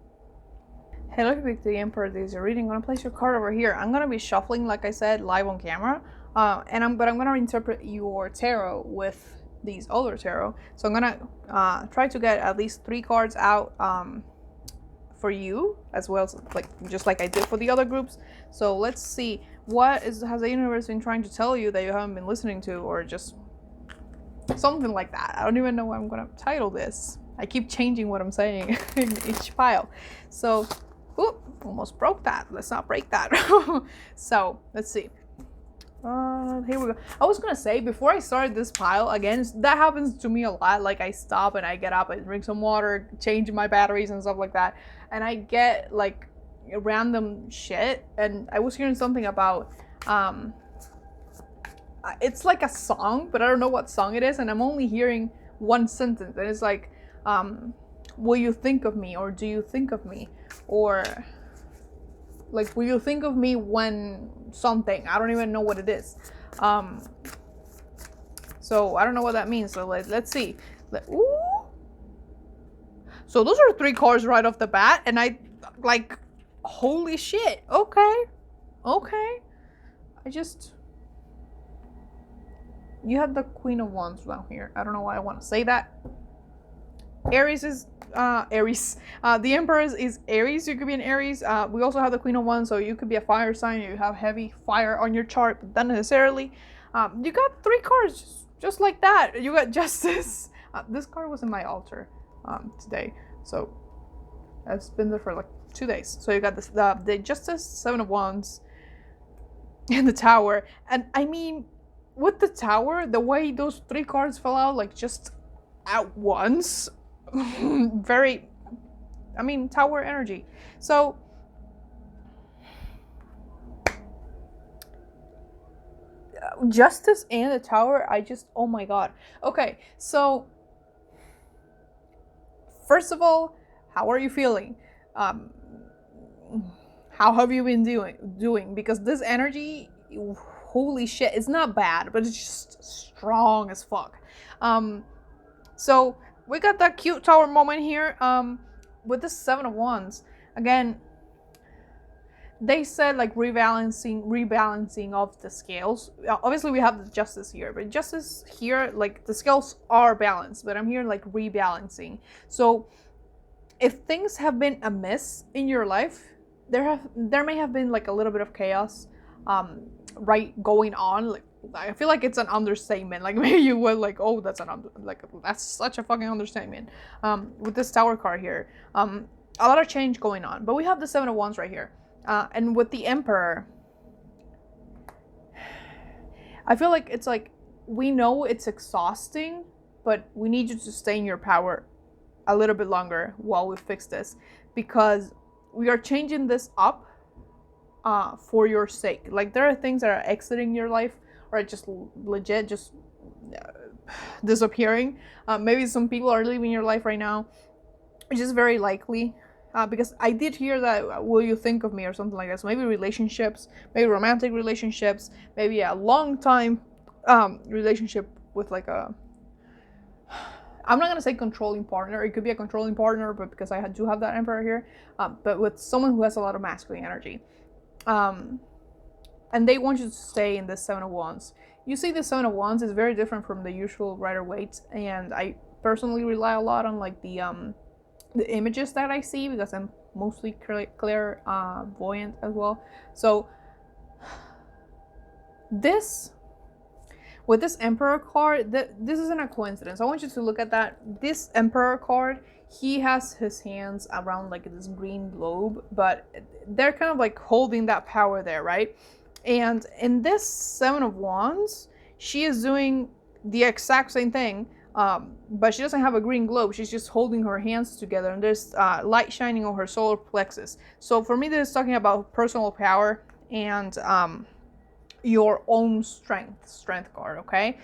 Speaker 1: Hello, Big the Emperor. This is your reading. I'm gonna place your card over here. I'm gonna be shuffling, like I said, live on camera, but I'm gonna interpret your tarot with these other tarot. So I'm gonna try to get at least 3 cards out for you, as well as just like I did for the other groups. So let's see, has the universe been trying to tell you that you haven't been listening to, or just something like that. I don't even know what I'm gonna title this. I keep changing what I'm saying in each file. So, almost broke that. Let's not break that. So let's see. Here we go. I was gonna say, before I started this pile, again, that happens to me a lot. Like, I stop and I get up, I drink some water, change my batteries and stuff like that, and I get like random shit. And I was hearing something about it's like a song, but I don't know what song it is, and I'm only hearing one sentence, and it's like, will you think of me, or do you think of me, or like, will you think of me when something, I don't even know what it is. So I don't know what that means. So let's see. Ooh. So those are 3 cards right off the bat, and I like, holy shit. Okay. You had the Queen of Wands down here. I don't know why I want to say that. Aries is Aries. The Emperor is Aries. You could be an Aries. We also have the Queen of Wands, so you could be a fire sign. You have heavy fire on your chart, but not necessarily. You got 3 cards just like that. You got Justice. This card was in my altar today, so it's been there for like 2 days. So you got this, the Justice, 7 of Wands, and the Tower. And I mean, with the Tower, the way those 3 cards fell out, like just at once, very, I mean, Tower energy. So Justice and the Tower, oh my god. Okay, so first of all, how are you feeling? How have you been doing? Because this energy, holy shit, it's not bad, but it's just strong as fuck. So we got that cute Tower moment here. With the 7 of Wands, again, they said like rebalancing of the scales. Obviously we have the Justice here, but Justice here, like, the scales are balanced, but I'm here like rebalancing. So if things have been amiss in your life, there may have been like a little bit of chaos right going on. Like, I feel like it's an understatement. Like, maybe you would like, oh, that's that's such a fucking understatement. With this Tower card here, a lot of change going on. But we have the 7 of Wands right here, and with the Emperor, I feel like it's like, we know it's exhausting, but we need you to stay in your power a little bit longer while we fix this, because we are changing this up for your sake. Like, there are things that are exiting your life, or just legit just disappearing. Maybe some people are leaving your life right now, which is very likely, because I did hear that, will you think of me, or something like that. So maybe relationships, maybe romantic relationships, maybe a long time relationship with like a, I'm not gonna say controlling partner. It could be a controlling partner, but because I do have that Emperor here, but with someone who has a lot of masculine energy. and they want you to stay in the Seven of Wands. You see, the Seven of Wands is very different from the usual Rider-Waite, and I personally rely a lot on like the images that I see, because I'm mostly clairvoyant as well. So this, with this Emperor card, this isn't a coincidence. I want you to look at that. This Emperor card, he has his hands around like this green globe, but they're kind of like holding that power there, right? And in this Seven of Wands, she is doing the exact same thing, but she doesn't have a green globe. She's just holding her hands together, and there's light shining on her solar plexus. So for me, this is talking about personal power and your own strength card, okay?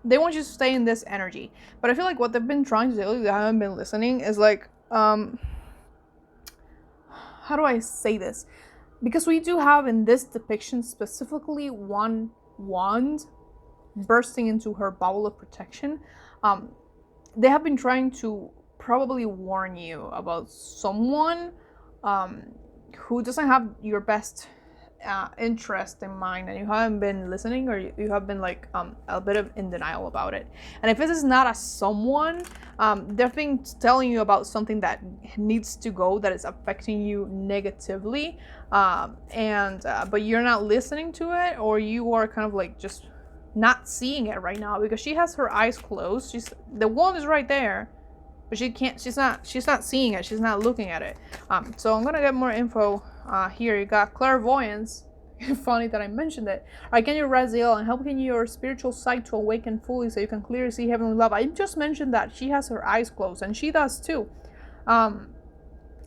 Speaker 1: They want you to stay in this energy, but I feel like what they've been trying to tell you, they haven't been listening, is like, how do I say this? Because we do have in this depiction specifically one wand bursting into her bubble of protection. They have been trying to probably warn you about someone who doesn't have your best interest in mind, and you haven't been listening, or you have been like a bit of in denial about it. And if this is not a someone, they've been telling you about something that needs to go, that is affecting you negatively, but you're not listening to it, or you are kind of like just not seeing it right now, because she has her eyes closed. The wand is right there, but she's not seeing it, she's not looking at it. So I'm gonna get more info here. You got clairvoyance. Funny that I mentioned it. Archangel Raziel, and helping your spiritual sight to awaken fully so you can clearly see heavenly love. I just mentioned that she has her eyes closed, and she does too.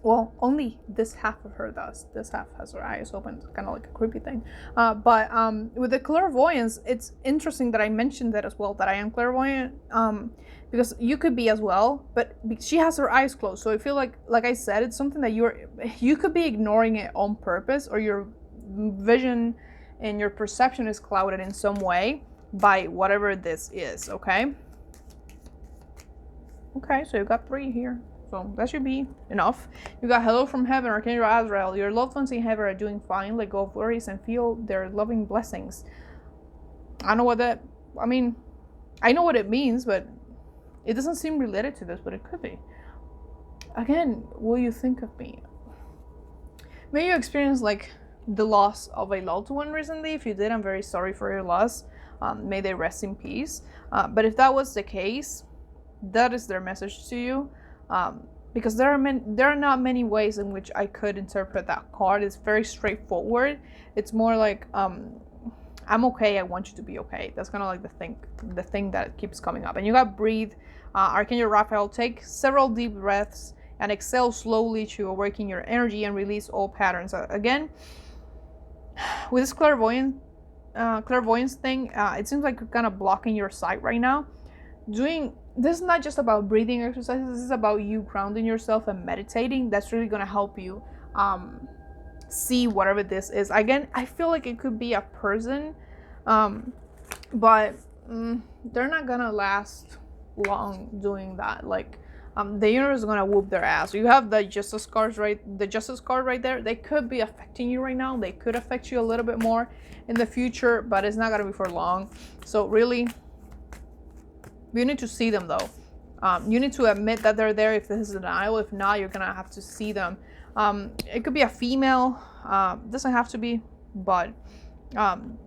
Speaker 1: Well, only this half of her does. This half has her eyes open. It's kind of like a creepy thing. But with the clairvoyance, it's interesting that I mentioned that as well, that I am clairvoyant. Because you could be as well, but she has her eyes closed. So I feel like I said, it's something that you could be ignoring it on purpose, or your vision and your perception is clouded in some way by whatever this is, okay? Okay, so you got 3 here. So that should be enough. You got hello from heaven, Archangel Azrael. Your loved ones in heaven are doing fine. Let go of worries and feel their loving blessings. I know what it means, but it doesn't seem related to this, but it could be. Again, will you think of me? May you experience like the loss of a loved one recently. If you did, I'm very sorry for your loss. May they rest in peace. But if that was the case, that is their message to you. Because there are not many ways in which I could interpret that card. It's very straightforward. It's more like, I'm okay, I want you to be okay. That's kind of like the thing that keeps coming up. And you got breathe. Archangel Raphael, take several deep breaths and exhale slowly to awaken your energy and release all patterns. Again, with this clairvoyance thing, it seems like you're kind of blocking your sight right now. This is not just about breathing exercises. This is about you grounding yourself and meditating. That's really going to help you see whatever this is. Again, I feel like it could be a person, but they're not going to last long doing that. Like, the universe is going to whoop their ass. You have the justice card right there. They could be affecting you right now. They could affect you a little bit more in the future, but it's not going to be for long. So really, you need to see them though. You need to admit that they're there if this is denial. If not, you're gonna have to see them. It could be a female, doesn't have to be, but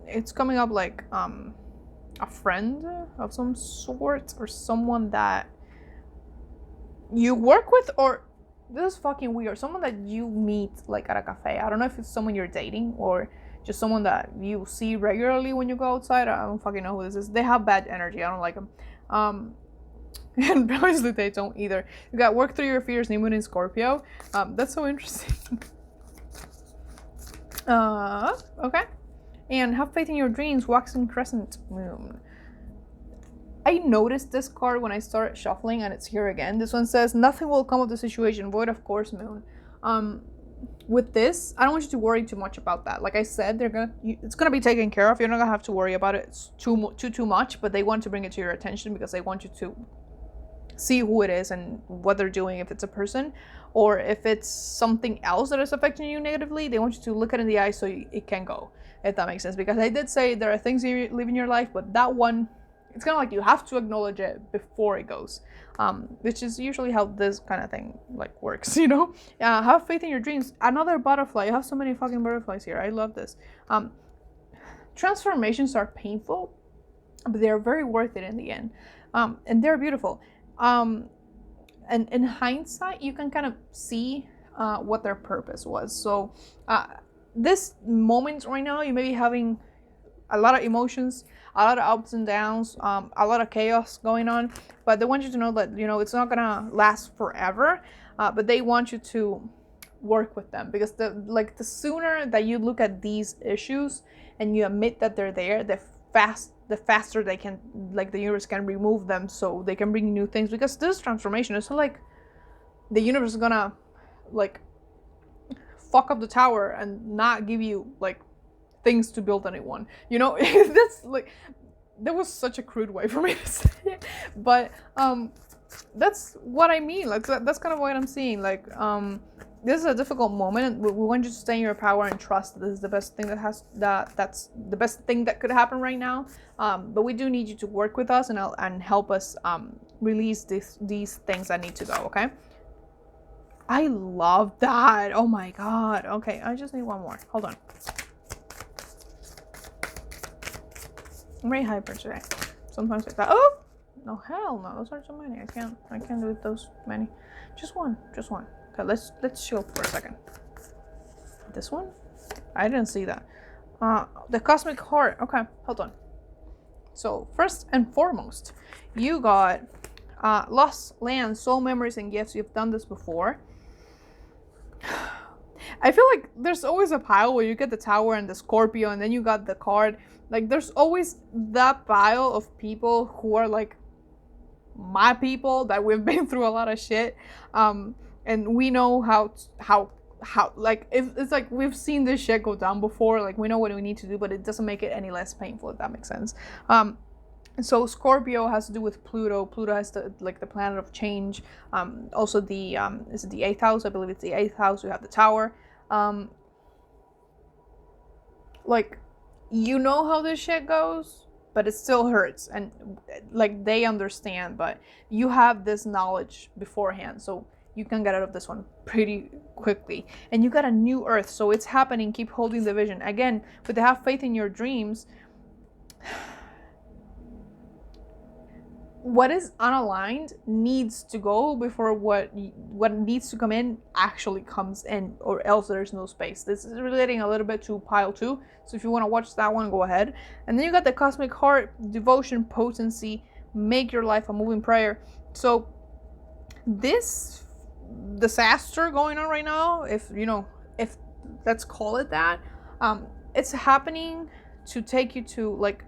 Speaker 1: it's coming up like a friend of some sort, or someone that you work with, or this is fucking weird, someone that you meet like at a cafe. I don't know if it's someone you're dating or just someone that you see regularly when you go outside. I don't fucking know who this is. They have bad energy. I don't like them. And obviously they don't either. You got work through your fears, new moon in Scorpio. That's so interesting. Okay. And have faith in your dreams, waxing crescent moon. I noticed this card when I started shuffling, and it's here again. This one says, nothing will come of the situation, void of course moon. With this, I don't want you to worry too much about that. Like I said, it's gonna be taken care of. You're not gonna have to worry about it too much, but they want to bring it to your attention because they want you to see who it is and what they're doing, if it's a person or if it's something else that is affecting you negatively. They want you to look it in the eye so it can go, if that makes sense. Because I did say there are things you live in your life, but that one, it's kind of like you have to acknowledge it before it goes, which is usually how this kind of thing like works, you know. Have faith in your dreams. Another butterfly. You have so many fucking butterflies here. I love this. Transformations are painful, but they're very worth it in the end, and they're beautiful. And in hindsight, you can kind of see what their purpose was. So this moment right now, you may be having a lot of emotions, a lot of ups and downs, a lot of chaos going on, but they want you to know that, you know, it's not gonna last forever, but they want you to work with them, because the sooner that you look at these issues and you admit that they're there, the faster they can, like, the universe can remove them so they can bring new things. Because this transformation is not like the universe is gonna like fuck up the tower and not give you like things to build anyone, you know. That's like, that was such a crude way for me to say it, but that's what I mean. Like, that's kind of what I'm seeing. Like, this is a difficult moment. We want you to stay in your power and trust that this is the best thing that's the best thing that could happen right now. But we do need you to work with us and help us release these things that need to go. Okay. I love that. Oh my god. Okay, I just need one more. Hold on. I'm very hyper today. Sometimes like that. Oh no, hell no. Those are so many. I can't do those many. Just one. Okay, let's chill for a second. This one? I didn't see that. The cosmic heart. Okay, hold on. So first and foremost, you got lost land, soul memories, and gifts. You've done this before. I feel like there's always a pile where you get the Tower and the Scorpio, and then you got the card. Like, there's always that pile of people who are like my people, that we've been through a lot of shit. And we know how like, if it's like we've seen this shit go down before, like we know what we need to do, but it doesn't make it any less painful, if that makes sense. So Scorpio has to do with Pluto. Pluto has the planet of change. Also the is it the 8th house? I believe it's the 8th house. You have the Tower. Like, you know how this shit goes, but it still hurts, and like, they understand, but you have this knowledge beforehand, so you can get out of this one pretty quickly. And you got a new earth, so it's happening. Keep holding the vision. Again, with the have faith in your dreams, what is unaligned needs to go before what needs to come in actually comes in, or else there's no space. This is relating a little bit to pile 2, so if you want to watch that one, go ahead. And then you got the cosmic heart, devotion, potency, make your life a moving prayer. So this disaster going on right now, if let's call it that, it's happening to take you to, like,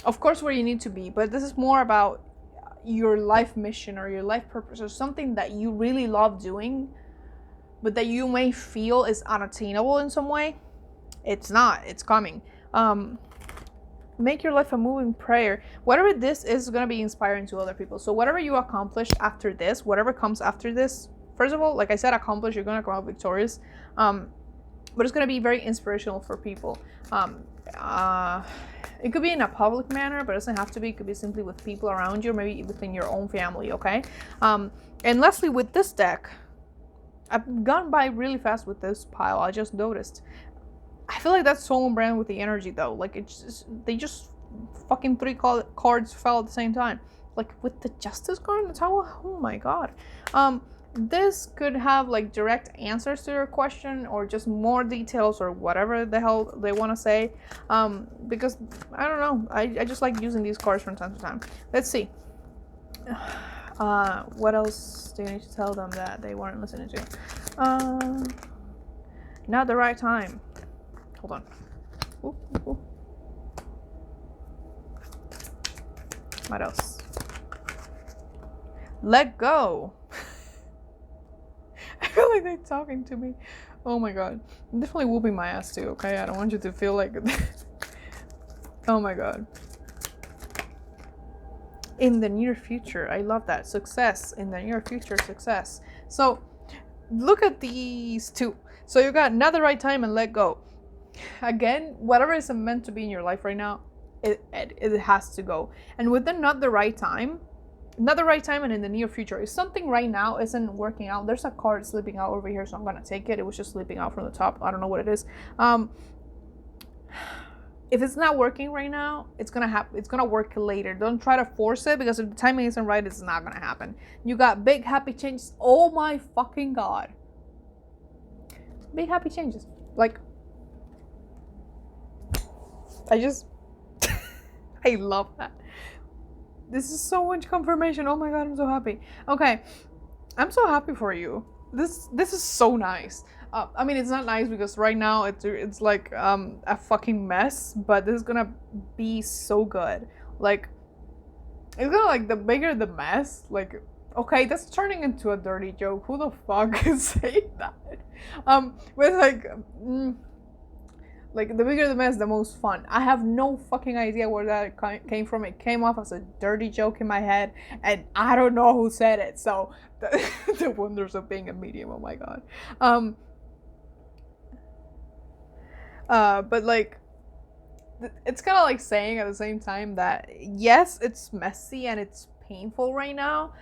Speaker 1: of course, where you need to be, but this is more about your life mission or your life purpose, or something that you really love doing, but that you may feel is unattainable in some way. It's not. It's coming. Make your life a moving prayer. Whatever this is going to be inspiring to other people. So whatever you accomplish after this, whatever comes after this, first of all, like I said, accomplish, you're going to come out victorious. But it's going to be very inspirational for people. It could be in a public manner, but it doesn't have to be. It could be simply with people around you, or maybe within your own family, okay? And lastly, with this deck, I've gone by really fast with this pile. I just noticed. I feel like that's so on brand with the energy, though. Like, they just fucking 3 cards fell at the same time. Like, with the Justice card and the Tower, oh my god. This could have like direct answers to your question, or just more details, or whatever the hell they want to say, because I don't know, I just like using these cards from time to time. Let's see, what else do you need to tell them that they weren't listening to? Not the right time. Hold on. Ooh, ooh. What else? Let go. I feel like they're talking to me. Oh my god. I'm definitely whooping my ass too, okay? I don't want you to feel like... Oh my god. in the near future. I love that. Success in the near future, success. So look at these two. So you got not the right time and let go. Again, whatever is meant to be in your life right now, it has to go. And with the not the right time and in the near future, if something right now isn't working out, there's a card slipping out over here, so I'm gonna take it. It was just slipping out from the top. I don't know what it is. If it's not working right now, it's gonna happen. It's gonna work later. Don't try to force it, because if the timing isn't right, it's not gonna happen. You got big happy changes. Oh my fucking god! Big happy changes. Like, I just, I love that. This is so much confirmation. Oh my god, I'm so happy. Okay, I'm so happy for you. This is so nice. I mean, it's not nice because right now it's like a fucking mess, but this is gonna be so good. Like, it's gonna, like, the bigger the mess, like, okay, that's turning into a dirty joke. Who the fuck can say that? With like the bigger the mess, the most fun. I have no fucking idea where that came from. It came off as a dirty joke in my head, and I don't know who said it. So the wonders of being a medium. Oh my god. But like, it's kind of like saying at the same time that yes, it's messy and it's painful right now,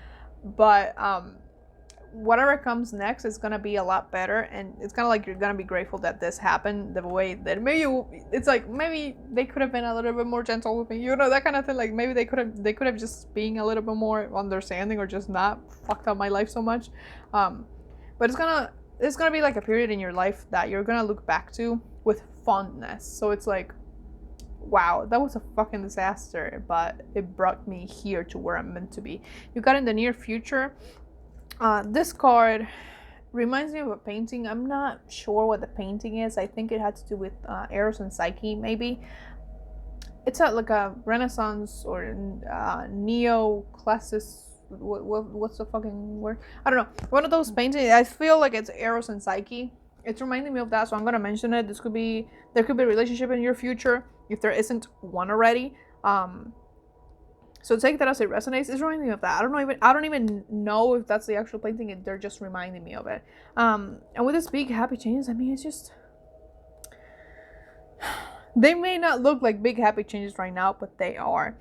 Speaker 1: but whatever comes next is gonna be a lot better, and it's kind of like you're gonna be grateful that this happened the way that it's like maybe they could have been a little bit more gentle with me, you know, that kind of thing. Like, maybe they could have just been a little bit more understanding, or just not fucked up my life so much. But it's gonna be like a period in your life that you're gonna look back to with fondness. So it's like, wow, that was a fucking disaster, but it brought me here to where I'm meant to be. You got in the near future. This card reminds me of a painting. I'm not sure what the painting is. I think it had to do with Eros and Psyche, maybe. It's like a Renaissance or neo-classic. What's the fucking word? I don't know. One of those paintings. I feel like it's Eros and Psyche. It's reminding me of that, so I'm gonna mention it. There could be a relationship in your future if there isn't one already. So take that as it resonates. It's reminding me of that. I don't even know if that's the actual painting. They're just reminding me of it. And with this big happy changes, I mean, it's just, they may not look like big happy changes right now, but they are.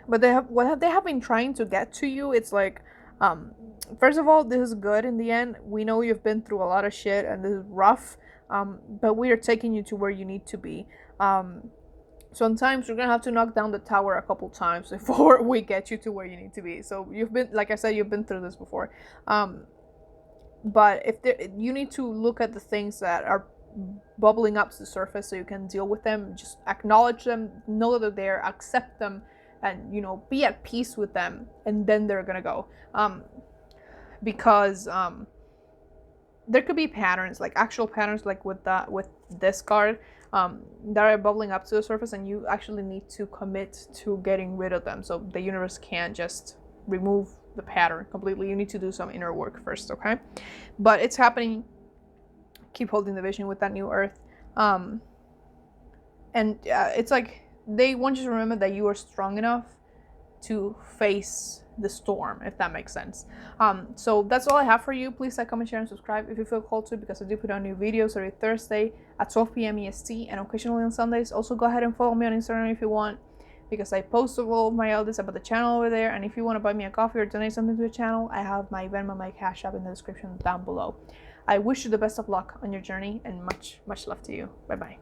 Speaker 1: But they have been trying to get to you. It's like, first of all, this is good in the end. We know you've been through a lot of shit and this is rough. But we are taking you to where you need to be. Sometimes you're gonna have to knock down the tower a couple times before we get you to where you need to be. So you've been, like I said, you've been through this before. But you need to look at the things that are bubbling up to the surface so you can deal with them. Just acknowledge them, know that they're there, accept them, and, you know, be at peace with them, and then they're gonna go. Because there could be patterns, like actual patterns, like with this card, that are bubbling up to the surface, and you actually need to commit to getting rid of them. So the universe can't just remove the pattern completely. You need to do some inner work first, okay? But it's happening. Keep holding the vision with that new earth. It's like they want you to remember that you are strong enough to face the storm, if that makes sense. So that's all I have for you. Please like, comment, share, and subscribe if you feel called to, because I do put out new videos every Thursday at 12 p.m. EST and occasionally on Sundays. Also, go ahead and follow me on Instagram if you want, because I post all of my updates about the channel over there. And if you want to buy me a coffee or donate something to the channel, I have my Venmo, my Cash App in the description down below. I wish you the best of luck on your journey, and much love to you. Bye bye.